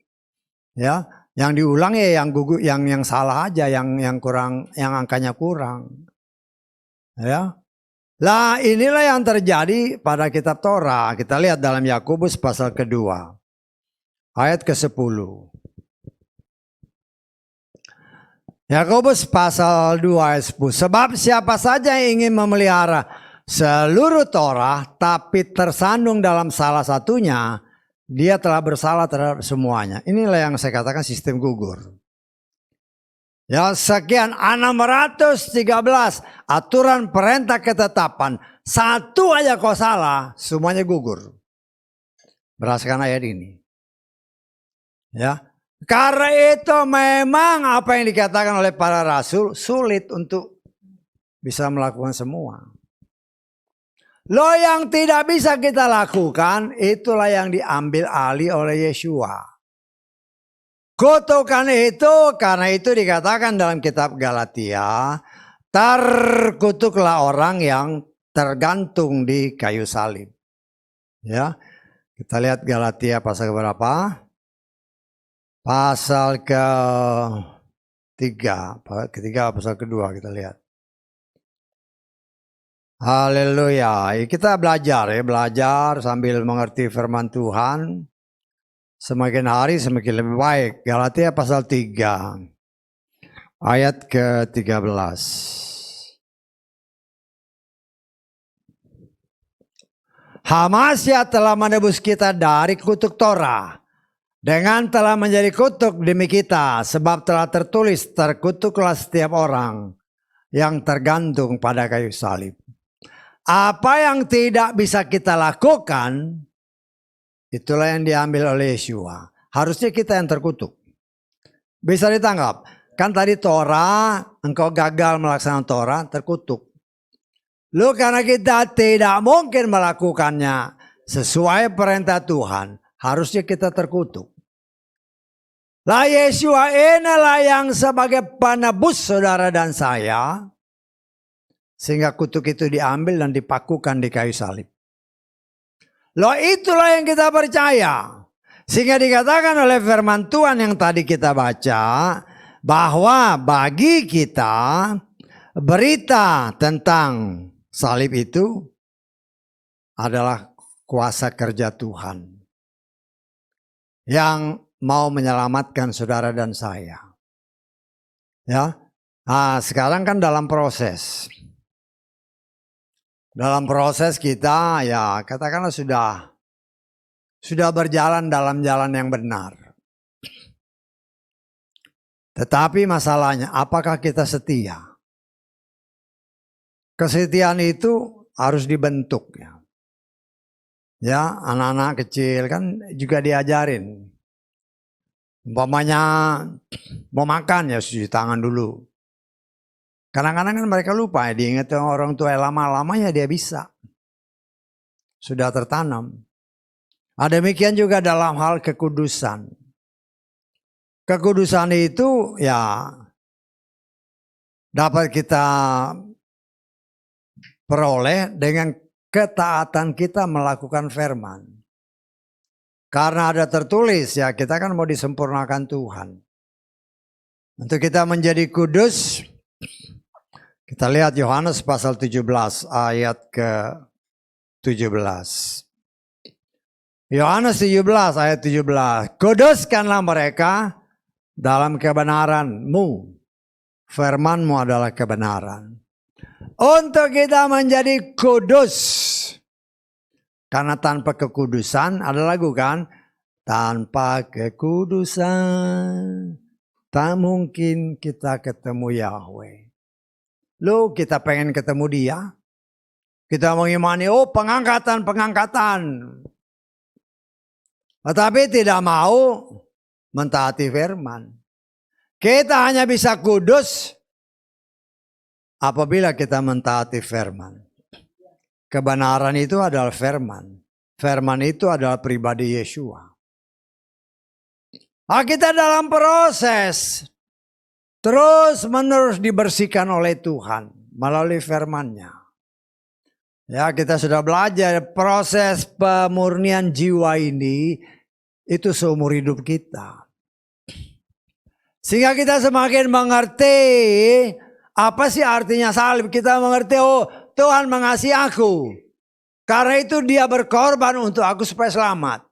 Speaker 1: Ya, yang diulang ya yang gugur, yang salah aja, yang kurang, yang angkanya kurang. Ya. Lah inilah yang terjadi pada kitab Torah. Kita lihat dalam Yakobus pasal kedua ayat ke-10. Yakobus pasal 2 ayat 10. Sebab siapa saja yang ingin memelihara seluruh Torah tapi tersandung dalam salah satunya, dia telah bersalah terhadap semuanya. Inilah yang saya katakan sistem gugur. Ya, sekian 613 aturan, perintah, ketetapan. Satu aja kau salah, semuanya gugur. Berdasarkan ayat ini. Ya. Karena itu memang apa yang dikatakan oleh para rasul sulit untuk bisa melakukan semua. Loh, yang tidak bisa kita lakukan itulah yang diambil alih oleh Yeshua. Kutukan itu, karena itu dikatakan dalam kitab Galatia, terkutuklah orang yang tergantung di kayu salib. Ya, kita lihat Galatia pasal berapa? Pasal ketiga, pasal kedua kita lihat. Haleluya. Kita belajar sambil mengerti firman Tuhan. Semakin hari semakin lebih baik. Galatia pasal 3 ayat ke-13. Hamasya telah menebus kita dari kutuk Torah. Dengan telah menjadi kutuk demi kita, sebab telah tertulis, terkutuklah setiap orang yang tergantung pada kayu salib. Apa yang tidak bisa kita lakukan, itulah yang diambil oleh Yeshua. harusnya kita yang terkutuk. Bisa ditangkap. Kan tadi Torah, engkau gagal melaksanakan Torah, terkutuk. Lu karena kita tidak mungkin melakukannya sesuai perintah Tuhan, harusnya kita terkutuk. Lah Yesua inilah yang sebagai penebus saudara dan saya, sehingga kutuk itu diambil dan dipakukan di kayu salib. Loh itulah yang kita percaya. Sehingga dikatakan oleh firman Tuhan yang tadi kita baca, bahwa bagi kita berita tentang salib itu adalah kuasa kerja Tuhan yang mau menyelamatkan saudara dan saya. Ya, nah, sekarang kan dalam proses. Dalam proses kita ya katakanlah sudah berjalan dalam jalan yang benar. Tetapi masalahnya apakah kita setia? Kesetiaan itu harus dibentuk ya. Ya, anak-anak kecil kan juga diajarin. Umpamanya mau makan ya cuci tangan dulu. Kadang-kadang kan mereka lupa ya, diingat orang tua lama-lamanya dia bisa. Sudah tertanam. Demikian juga dalam hal kekudusan. Kekudusan itu ya dapat kita peroleh dengan ketaatan kita melakukan firman. Karena ada tertulis ya kita kan mau disempurnakan Tuhan. Untuk kita menjadi kudus, kita lihat Yohanes pasal 17 ayat ke-17. Yohanes 17 ayat 17. Kuduskanlah mereka dalam kebenaran-Mu. Firman-Mu adalah kebenaran. Untuk kita menjadi kudus. Karena tanpa kekudusan, ada lagu kan? Tanpa kekudusan, tak mungkin kita ketemu Yahweh. Loh kita pengen ketemu dia. Kita mengimani, pengangkatan. Tetapi tidak mau mentaati firman. Kita hanya bisa kudus apabila kita mentaati firman. Kebenaran itu adalah firman. Firman itu adalah pribadi Yesua. Kita dalam proses terus menerus dibersihkan oleh Tuhan melalui firman-Nya. Ya, kita sudah belajar proses pemurnian jiwa ini itu seumur hidup kita. Sehingga kita semakin mengerti apa sih artinya salib. Kita mengerti, Tuhan mengasihi aku. Karena itu dia berkorban untuk aku supaya selamat.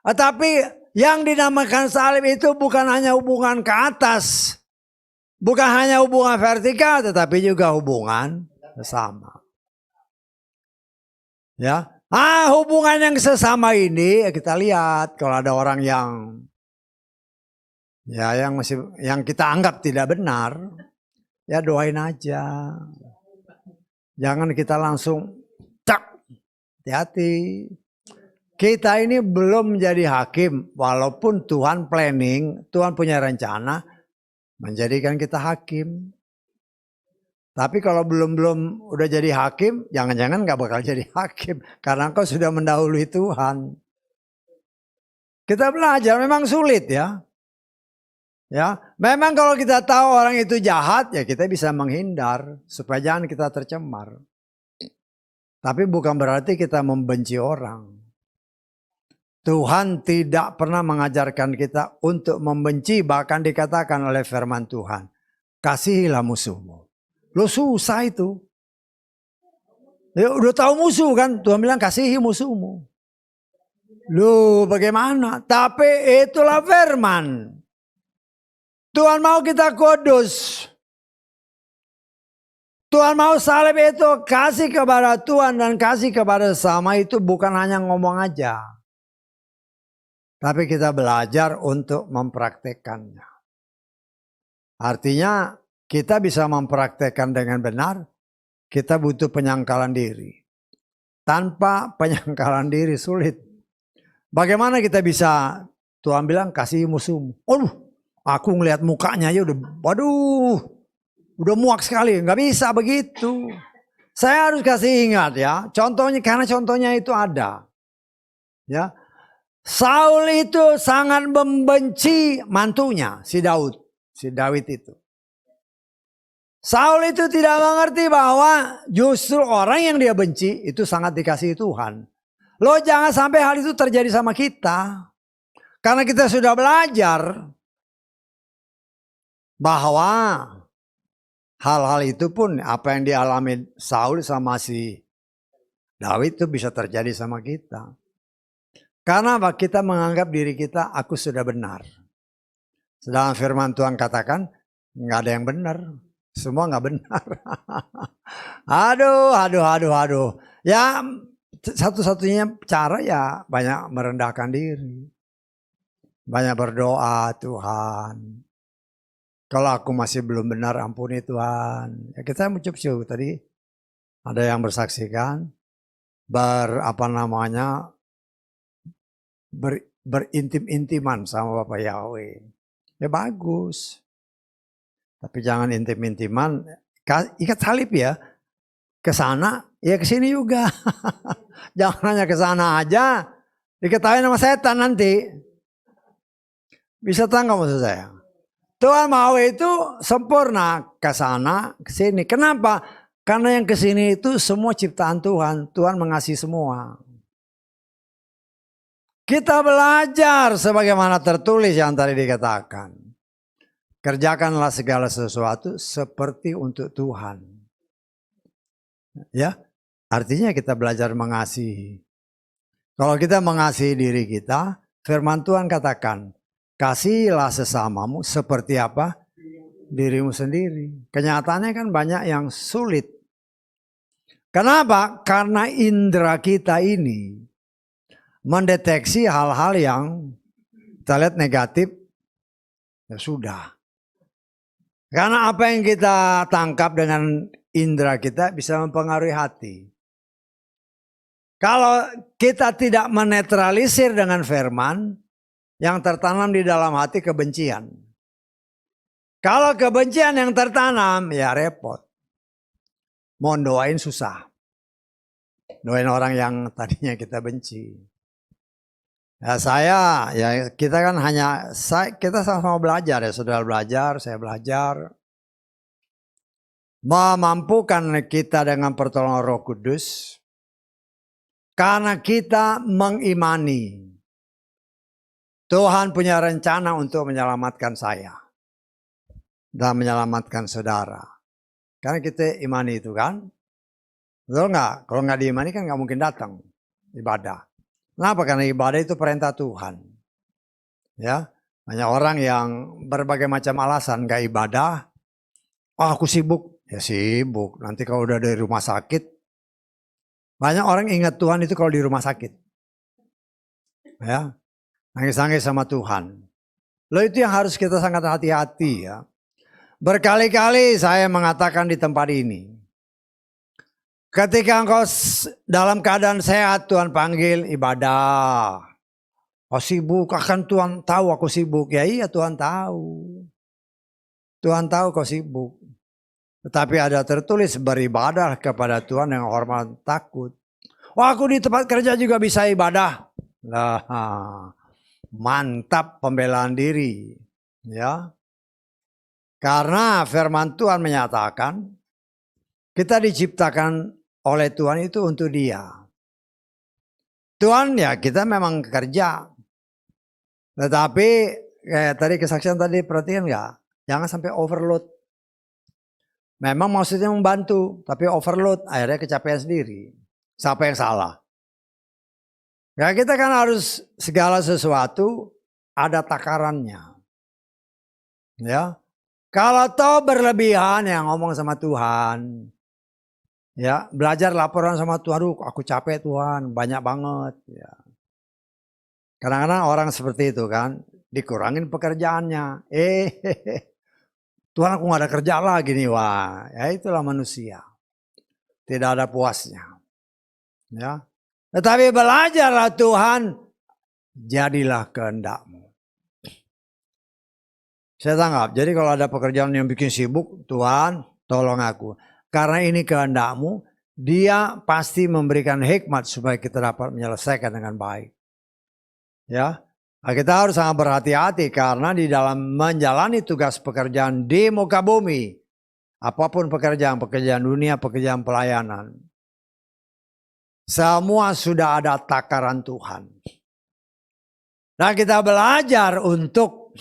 Speaker 1: Tetapi yang dinamakan salib itu bukan hanya hubungan ke atas. Bukan hanya hubungan vertikal, tetapi juga hubungan sesama. Ya, hubungan yang sesama ini kita lihat kalau ada orang yang yang kita anggap tidak benar, ya doain aja. Jangan kita langsung hati-hati. Kita ini belum menjadi hakim, walaupun Tuhan planning, Tuhan punya rencana menjadikan kita hakim. Tapi kalau belum udah jadi hakim, jangan-jangan gak bakal jadi hakim. Karena engkau sudah mendahului Tuhan. Kita belajar, memang sulit ya. Ya, memang kalau kita tahu orang itu jahat, ya kita bisa menghindar. Supaya jangan kita tercemar. Tapi bukan berarti kita membenci orang. Tuhan tidak pernah mengajarkan kita untuk membenci. Bahkan dikatakan oleh firman Tuhan, kasihilah musuhmu. Lo susah itu. Ya udah tahu musuh kan. Tuhan bilang kasihi musuhmu. Lo bagaimana? Tapi itulah firman. Tuhan mau kita kudus. Tuhan mau salib itu kasih kepada Tuhan dan kasih kepada sesama itu bukan hanya ngomong aja. Tapi kita belajar untuk mempraktekannya. Artinya kita bisa mempraktekkan dengan benar, kita butuh penyangkalan diri. Tanpa penyangkalan diri sulit. Bagaimana kita bisa Tuhan bilang kasih musuhmu. Aduh, aku ngelihat mukanya aja udah, waduh, udah muak sekali. Nggak bisa begitu. Saya harus kasih ingat ya. Contohnya, karena contohnya itu ada. Ya, Saul itu sangat membenci mantunya, si Daud. Si Daud itu. Saul itu tidak mengerti bahwa justru orang yang dia benci itu sangat dikasihi Tuhan. Loh, jangan sampai hal itu terjadi sama kita. Karena kita sudah belajar bahwa hal-hal itu pun apa yang dialami Saul sama si Daud itu bisa terjadi sama kita. Karena kita menganggap diri kita, aku sudah benar. Sedangkan firman Tuhan katakan, nggak ada yang benar. Semua nggak benar. Aduh. Ya, satu-satunya cara ya banyak merendahkan diri. Banyak berdoa, Tuhan. Kalau aku masih belum benar, ampuni Tuhan. Ya, kita mencukup tadi ada yang bersaksikan, berintim-intiman sama Bapak Yahweh. Ya bagus. Tapi jangan intim-intiman, ikat salib ya. Ke sana, ya ke sini juga. Jangan hanya ke sana aja. Diketahui nama setan nanti. Bisa tahu nggak maksud saya? Tuhan mau itu sempurna ke sana, ke sini. Kenapa? Karena yang ke sini itu semua ciptaan Tuhan. Tuhan mengasihi semua. Kita belajar sebagaimana tertulis yang tadi dikatakan. Kerjakanlah segala sesuatu seperti untuk Tuhan. Ya, artinya kita belajar mengasihi. Kalau kita mengasihi diri kita, firman Tuhan katakan, kasihilah sesamamu seperti apa? Dirimu sendiri. Kenyataannya kan banyak yang sulit. Kenapa? Karena indera kita ini mendeteksi hal-hal yang kita lihat negatif, ya sudah. Karena apa yang kita tangkap dengan indera kita bisa mempengaruhi hati. Kalau kita tidak menetralisir dengan firman, yang tertanam di dalam hati kebencian. Kalau kebencian yang tertanam, ya repot. Mau doain susah. Doain orang yang tadinya kita benci. Ya kita kan kita sama-sama belajar ya, saudara belajar, saya belajar. Memampukan kita dengan pertolongan Roh Kudus. Karena kita mengimani. Tuhan punya rencana untuk menyelamatkan saya. Dan menyelamatkan saudara. Karena kita imani itu kan. Betul nggak? Kalau nggak diimani kan nggak mungkin datang ibadah. Kenapa? Karena ibadah itu perintah Tuhan. Ya, banyak orang yang berbagai macam alasan nggak ibadah. Oh, aku sibuk. Ya sibuk. Nanti kalau udah dari rumah sakit. Banyak orang ingat Tuhan itu kalau di rumah sakit. Ya, nangis-nangis sama Tuhan. Loh, itu yang harus kita sangat hati-hati ya. Berkali-kali saya mengatakan di tempat ini. Ketika engkau dalam keadaan sehat, Tuhan panggil ibadah. Oh sibuk, akan Tuhan tahu aku sibuk. Ya iya, Tuhan tahu. Tuhan tahu kau sibuk. Tetapi ada tertulis beribadah kepada Tuhan yang hormat takut. Wah, aku di tempat kerja juga bisa ibadah. Lah, mantap pembelaan diri. Ya. Karena firman Tuhan menyatakan kita diciptakan oleh Tuhan itu untuk Dia. Tuhan ya kita memang kerja. Tetapi kayak tadi kesaksian tadi perhatikan nggak? Jangan sampai overload. Memang maksudnya membantu, tapi overload akhirnya kecapean sendiri. Siapa yang salah? Ya kita kan harus segala sesuatu ada takarannya. Ya. Kalau toh berlebihan yang ngomong sama Tuhan. Ya, belajar laporan sama Tuhan, aduh aku capek Tuhan, banyak banget. Ya. Kadang-kadang orang seperti itu kan, dikurangin pekerjaannya. Tuhan aku gak ada kerja lagi nih, wah. Ya itulah manusia. Tidak ada puasnya. Ya. Tetapi belajarlah Tuhan, jadilah kehendakmu. Saya tanggap. Jadi kalau ada pekerjaan yang bikin sibuk, Tuhan tolong aku. Karena ini kehendak-Mu, Dia pasti memberikan hikmat supaya kita dapat menyelesaikan dengan baik. Ya, nah, kita harus sangat berhati-hati karena di dalam menjalani tugas pekerjaan di muka bumi, apapun pekerjaan dunia, pekerjaan pelayanan, semua sudah ada takaran Tuhan. Nah, kita belajar untuk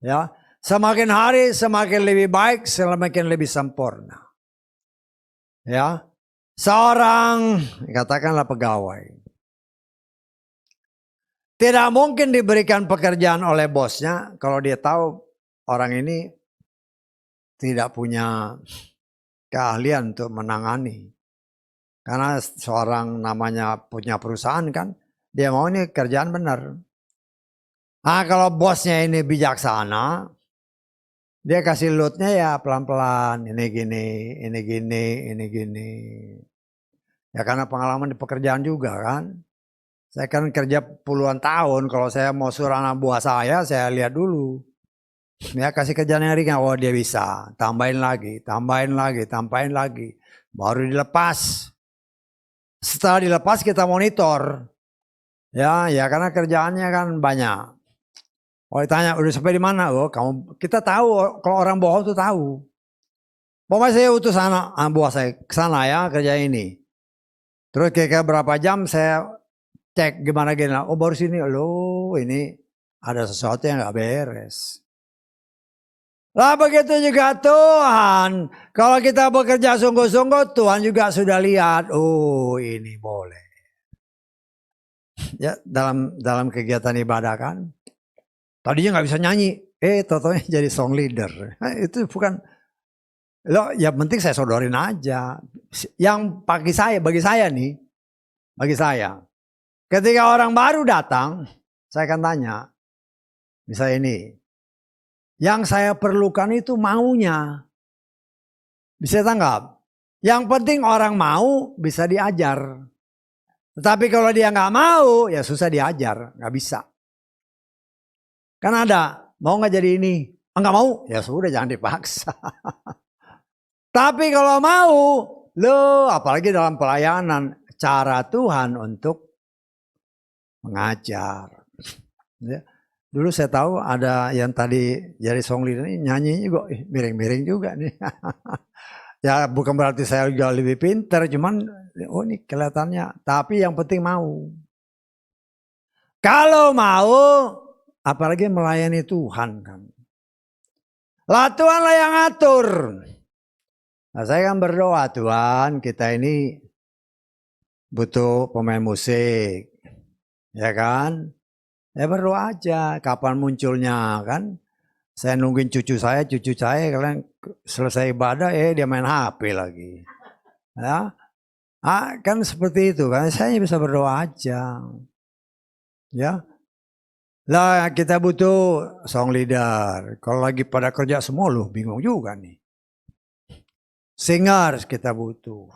Speaker 1: ya, semakin hari semakin lebih baik, semakin lebih sempurna. Ya, seorang katakanlah pegawai tidak mungkin diberikan pekerjaan oleh bosnya kalau dia tahu orang ini tidak punya keahlian untuk menangani. Karena seorang namanya punya perusahaan kan, dia mau ini kerjaan benar. Nah, kalau bosnya ini bijaksana, dia kasih loadnya ya pelan-pelan, ini gini, ini gini, ini gini. Ya karena pengalaman di pekerjaan juga kan. Saya kan kerja puluhan tahun, kalau saya mau suruh anak buah saya lihat dulu. Ya kasih kerjaan yang ringan, oh dia bisa, tambahin lagi, tambahin lagi, tambahin lagi. Baru dilepas. Setelah dilepas kita monitor. Ya karena kerjaannya kan banyak. Oh ditanya udah sampai di mana? Oh kita tahu kalau orang bohong tuh tahu. Pokoknya saya utus anak buah saya ke sana ya kerja ini. Terus kira-kira berapa jam saya cek gimana. Oh baru sini, loh ini ada sesuatu yang nggak beres. Lah begitu juga Tuhan. Kalau kita bekerja sungguh-sungguh, Tuhan juga sudah lihat. Oh ini boleh. Ya dalam kegiatan ibadah kan. Tadinya nggak bisa nyanyi. Totonya jadi song leader. Nah, itu bukan. Loh ya penting saya sodorin aja. Yang bagi saya nih. Bagi saya. Ketika orang baru datang. Saya akan tanya. Misalnya ini. Yang saya perlukan itu maunya. Bisa tanggap. Yang penting orang mau bisa diajar. Tetapi kalau dia nggak mau ya susah diajar. Nggak bisa. Kan ada. Mau nggak jadi ini? Nggak mau? Ya sudah jangan dipaksa. Tapi kalau mau. Loh apalagi dalam pelayanan. Cara Tuhan untuk mengajar. Ya. Dulu saya tahu ada yang tadi jadi song leader ini nyanyi juga miring-miring juga nih. Ya bukan berarti saya juga lebih pintar, cuman oh ini kelihatannya. Tapi yang penting mau. Kalau mau, apalagi melayani Tuhan kan. Lah Tuhanlah yang atur. Nah, saya kan berdoa Tuhan kita ini butuh pemain musik. Ya kan. Ya berdoa aja kapan munculnya kan. Saya nungguin cucu saya kalian selesai ibadah dia main HP lagi. Ya. Kan seperti itu kan. Saya bisa berdoa aja. Ya. Lah kita butuh song leader. Kalau lagi pada kerja semua loh bingung juga nih. Singers kita butuh.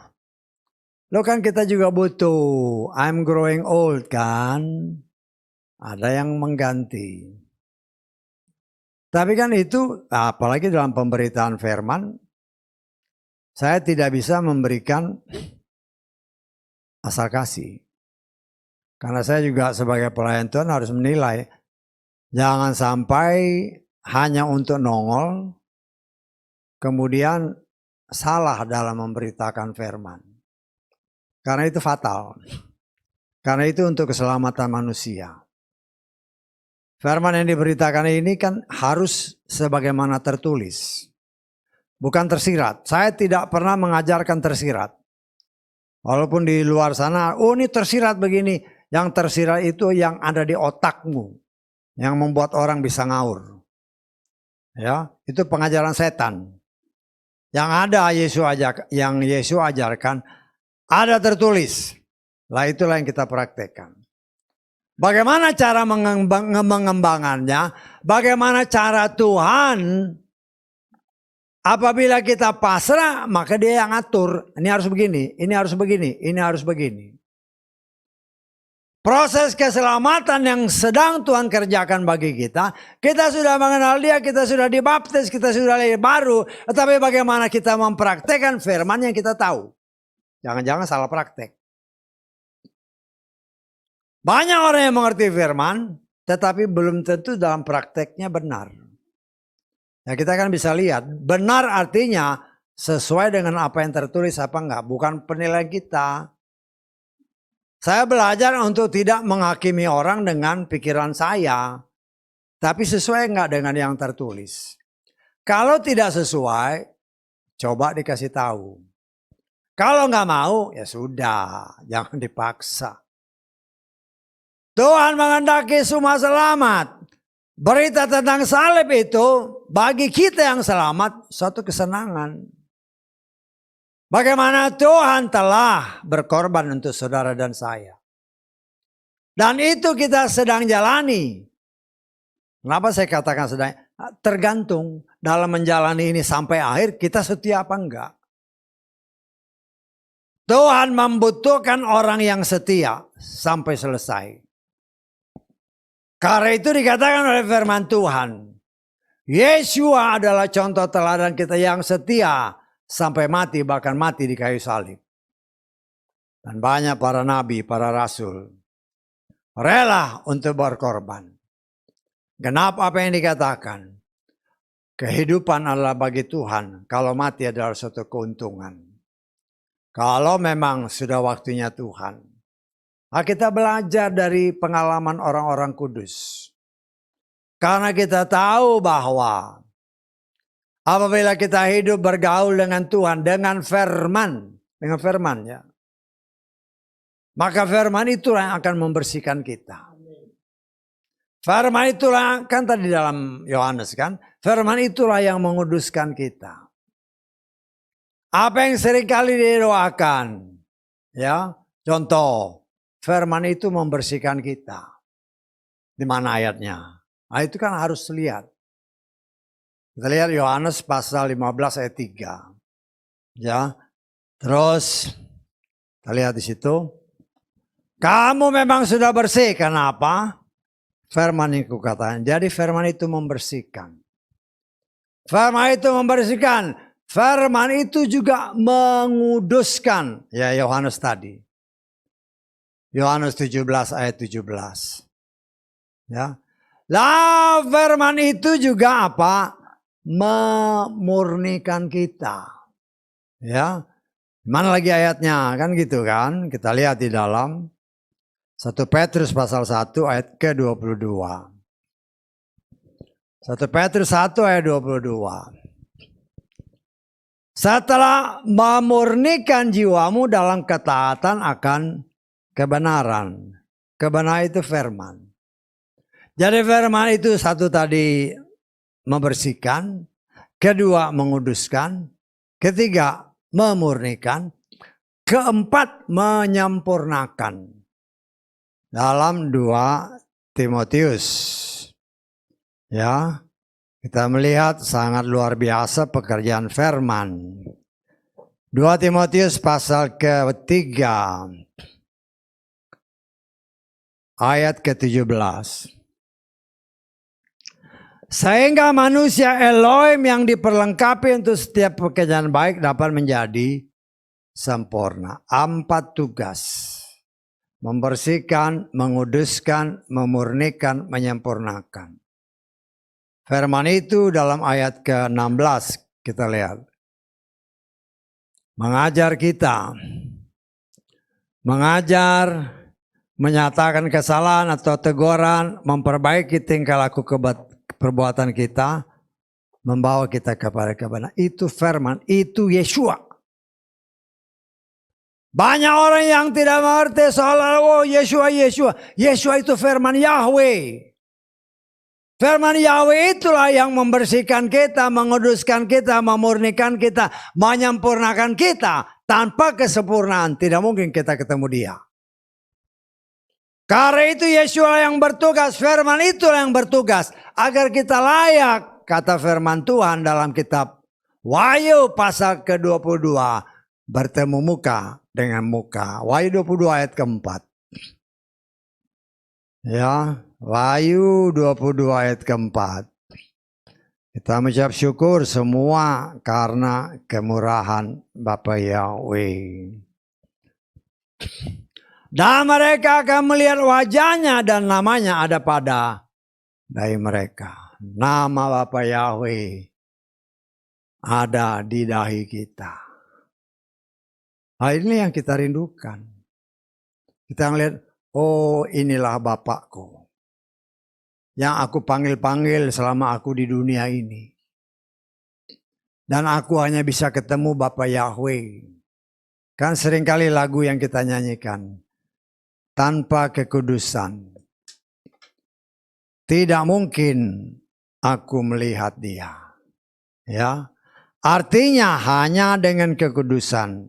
Speaker 1: Lo kan kita juga butuh. I'm growing old kan. Ada yang mengganti. Tapi kan itu, apalagi dalam pemberitaan firman, saya tidak bisa memberikan asal kasih. Karena saya juga sebagai pelayan Tuhan harus menilai. Jangan sampai hanya untuk nongol, kemudian salah dalam memberitakan firman. Karena itu fatal. Karena itu untuk keselamatan manusia. Firman yang diberitakan ini kan harus sebagaimana tertulis. Bukan tersirat. Saya tidak pernah mengajarkan tersirat. Walaupun di luar sana, oh ini tersirat begini. Yang tersirat itu yang ada di otakmu. Yang membuat orang bisa ngaur. Ya, itu pengajaran setan. Yang ada yang Yesus ajarkan, ada tertulis. Lah itulah yang kita praktekkan. Bagaimana cara mengembangkannya? Bagaimana cara Tuhan? Apabila kita pasrah, maka dia yang atur. Ini harus begini, ini harus begini, ini harus begini. Proses keselamatan yang sedang Tuhan kerjakan bagi kita. Kita sudah mengenal Dia, kita sudah dibaptis, kita sudah lahir baru. Tetapi bagaimana kita mempraktekkan firman yang kita tahu. Jangan-jangan salah praktek. Banyak orang yang mengerti firman, tetapi belum tentu dalam prakteknya benar. Ya, kita kan bisa lihat, benar artinya sesuai dengan apa yang tertulis apa enggak. Bukan penilaian kita. Saya belajar untuk tidak menghakimi orang dengan pikiran saya. Tapi sesuai enggak dengan yang tertulis. Kalau tidak sesuai, coba dikasih tahu. Kalau enggak mau, ya sudah. Jangan dipaksa. Tuhan menghendaki semua selamat. Berita tentang salib itu bagi kita yang selamat suatu kesenangan. Bagaimana Tuhan telah berkorban untuk saudara dan saya. Dan itu kita sedang jalani. Kenapa saya katakan sedang? Tergantung dalam menjalani ini sampai akhir kita setia apa enggak. Tuhan membutuhkan orang yang setia sampai selesai. Karena itu dikatakan oleh firman Tuhan. Yesua adalah contoh teladan kita yang setia. Sampai mati, bahkan mati di kayu salib. Dan banyak para nabi, para rasul. Rela untuk berkorban. Genap apa yang dikatakan. Kehidupan adalah bagi Tuhan. Kalau mati adalah suatu keuntungan. Kalau memang sudah waktunya Tuhan. Nah, kita belajar dari pengalaman orang-orang kudus. Karena kita tahu bahwa apabila kita hidup bergaul dengan Tuhan, dengan firman ya. Maka firman itulah yang akan membersihkan kita. Firman itulah, kan tadi dalam Yohanes kan, firman itulah yang menguduskan kita. Apa yang seringkali didoakan, ya, contoh, firman itu membersihkan kita. Di mana ayatnya? Nah, itu kan harus lihat. Kita lihat Yohanes pasal 15 ayat 3. Ya. Terus kita lihat di situ. Kamu memang sudah bersih. Kenapa? Firman yang kukatakan. Jadi firman itu membersihkan. Firman itu membersihkan. Firman itu juga menguduskan. Ya, Yohanes tadi. Yohanes 17 ayat 17. Ya. Lah firman itu juga apa? Memurnikan kita. Ya. Mana lagi ayatnya? Kan gitu kan. Kita lihat di dalam 1 Petrus pasal 1 ayat ke-22. 1 Petrus 1 ayat 22. Setelah memurnikan jiwamu dalam ketaatan akan kebenaran. Kebenaran itu firman. Jadi firman itu satu tadi membersihkan, kedua menguduskan, ketiga memurnikan, keempat menyempurnakan. Dalam 2 Timotius. Ya, kita melihat sangat luar biasa pekerjaan firman. 2 Timotius pasal ke-3 ayat ke-17. Sehingga manusia Elohim yang diperlengkapi untuk setiap pekerjaan baik dapat menjadi sempurna. 4 tugas. Membersihkan, menguduskan, memurnikan, menyempurnakan. Firman itu dalam ayat ke-16 kita lihat. Mengajar kita. Mengajar, menyatakan kesalahan atau teguran, memperbaiki tingkah laku perbuatan kita, membawa kita kepada kebenaran. Itu firman, itu Yesua. Banyak orang yang tidak mengerti soal Yesua. Yesua itu firman Yahweh. Firman Yahweh itulah yang membersihkan kita, menguduskan kita, memurnikan kita, menyempurnakan kita. Tanpa kesempurnaan tidak mungkin kita ketemu Dia. Karena itu Yesua yang bertugas, firman itulah yang bertugas. Agar kita layak, kata firman Tuhan dalam kitab Wahyu pasal ke-22. Bertemu muka dengan muka. Wahyu 22 ayat ke-4. Ya, Wahyu 22 ayat keempat. Kita mengucap syukur semua karena kemurahan Bapa Yahweh. Dan mereka akan melihat wajahnya dan namanya ada pada dahi mereka. Nama Bapa Yahweh ada di dahi kita. Nah, ini yang kita rindukan. Kita ngelihat, oh inilah Bapakku yang aku panggil-panggil selama aku di dunia ini. Dan aku hanya bisa ketemu Bapa Yahweh. Kan seringkali lagu yang kita nyanyikan, tanpa kekudusan tidak mungkin aku melihat Dia. Ya, artinya hanya dengan kekudusan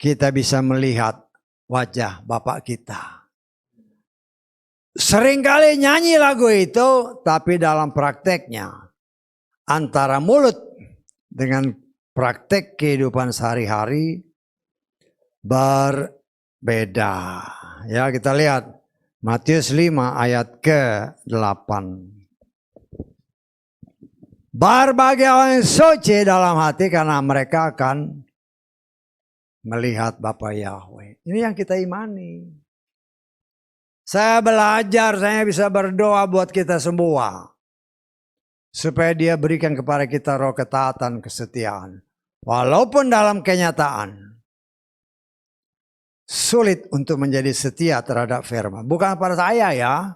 Speaker 1: kita bisa melihat wajah Bapak kita. Seringkali nyanyi lagu itu, tapi dalam prakteknya antara mulut dengan praktek kehidupan sehari-hari berbeda. Ya, kita lihat Matius 5 ayat ke-8. Berbahagia orang yang suci dalam hati karena mereka akan melihat Bapa Yahweh. Ini yang kita imani. Saya belajar, saya bisa berdoa buat kita semua. Supaya Dia berikan kepada kita roh ketaatan, kesetiaan. Walaupun dalam kenyataan sulit untuk menjadi setia terhadap firman. Bukan kepada saya ya.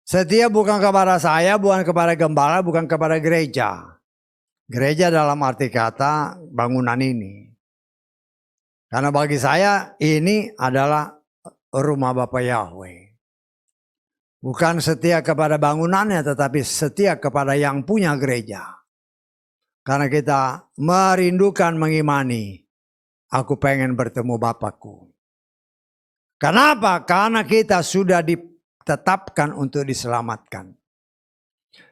Speaker 1: Setia bukan kepada saya, bukan kepada gembala, bukan kepada gereja. Gereja dalam arti kata bangunan ini. Karena bagi saya ini adalah rumah Bapa Yahweh. Bukan setia kepada bangunannya, tetapi setia kepada yang punya gereja. Karena kita merindukan, mengimani, aku pengen bertemu Bapakku. Kenapa? Karena kita sudah ditetapkan untuk diselamatkan.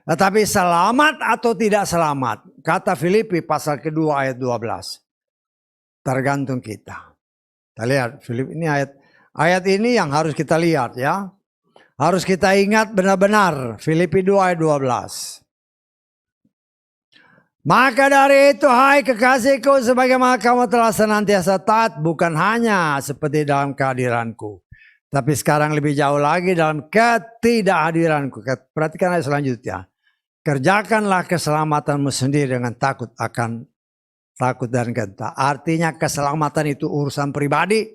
Speaker 1: Tetapi selamat atau tidak selamat, kata Filipi pasal kedua ayat 12. Tergantung kita. Kita lihat Filipi ini ayat ini yang harus kita lihat ya. Harus kita ingat benar-benar Filipi 2 ayat 12. Maka dari itu hai kekasihku, sebagaimana kamu telah senantiasa taat, bukan hanya seperti dalam kehadiranku, tapi sekarang lebih jauh lagi dalam ketidakhadiranku. Perhatikan ayat selanjutnya. Kerjakanlah keselamatanmu sendiri dengan takut dan gentar. Artinya keselamatan itu urusan pribadi.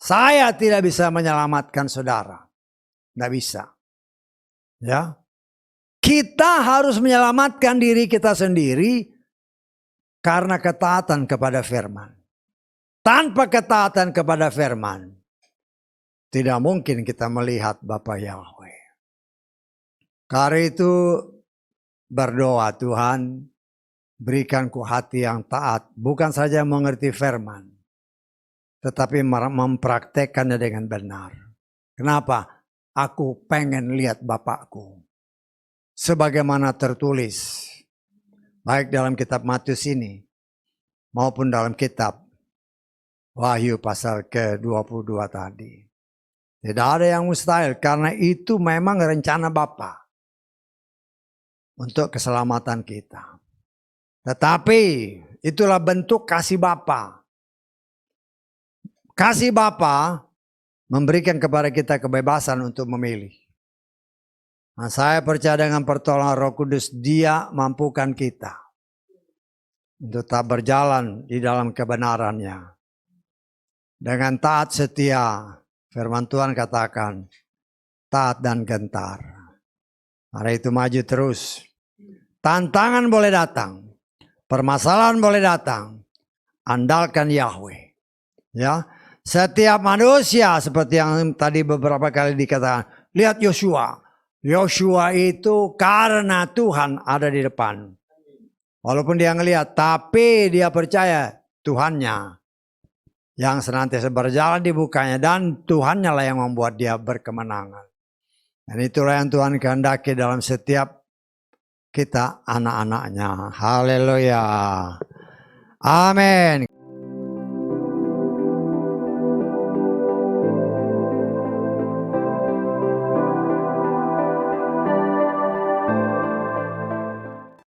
Speaker 1: Saya tidak bisa menyelamatkan saudara. Tidak bisa. Ya. Kita harus menyelamatkan diri kita sendiri karena ketaatan kepada firman. Tanpa ketaatan kepada firman, tidak mungkin kita melihat Bapa Yahweh. Karena itu berdoa, Tuhan berikanku hati yang taat, bukan saja mengerti firman, tetapi mempraktekkannya dengan benar. Kenapa? Aku pengen lihat Bapakku. Sebagaimana tertulis, baik dalam kitab Matius ini, maupun dalam kitab Wahyu pasal ke-22 tadi. Tidak ada yang mustahil, karena itu memang rencana Bapa untuk keselamatan kita. Tetapi itulah bentuk kasih Bapa. Kasih Bapa memberikan kepada kita kebebasan untuk memilih. Nah, saya percaya dengan pertolongan Roh Kudus, Dia mampukan kita untuk tak berjalan di dalam kebenarannya. Dengan taat setia, firman Tuhan katakan, taat dan gentar. Hari itu maju terus. Tantangan boleh datang, permasalahan boleh datang, andalkan Yahweh. Ya, setiap manusia seperti yang tadi beberapa kali dikatakan, lihat Yosua. Yosua itu karena Tuhan ada di depan. Walaupun dia ngelihat, tapi dia percaya Tuhannya yang senantiasa berjalan di bukanya, dan Tuhannya lah yang membuat dia berkemenangan. Dan itulah yang Tuhan kehendaki dalam setiap kita anak-anaknya. Haleluya. Amin.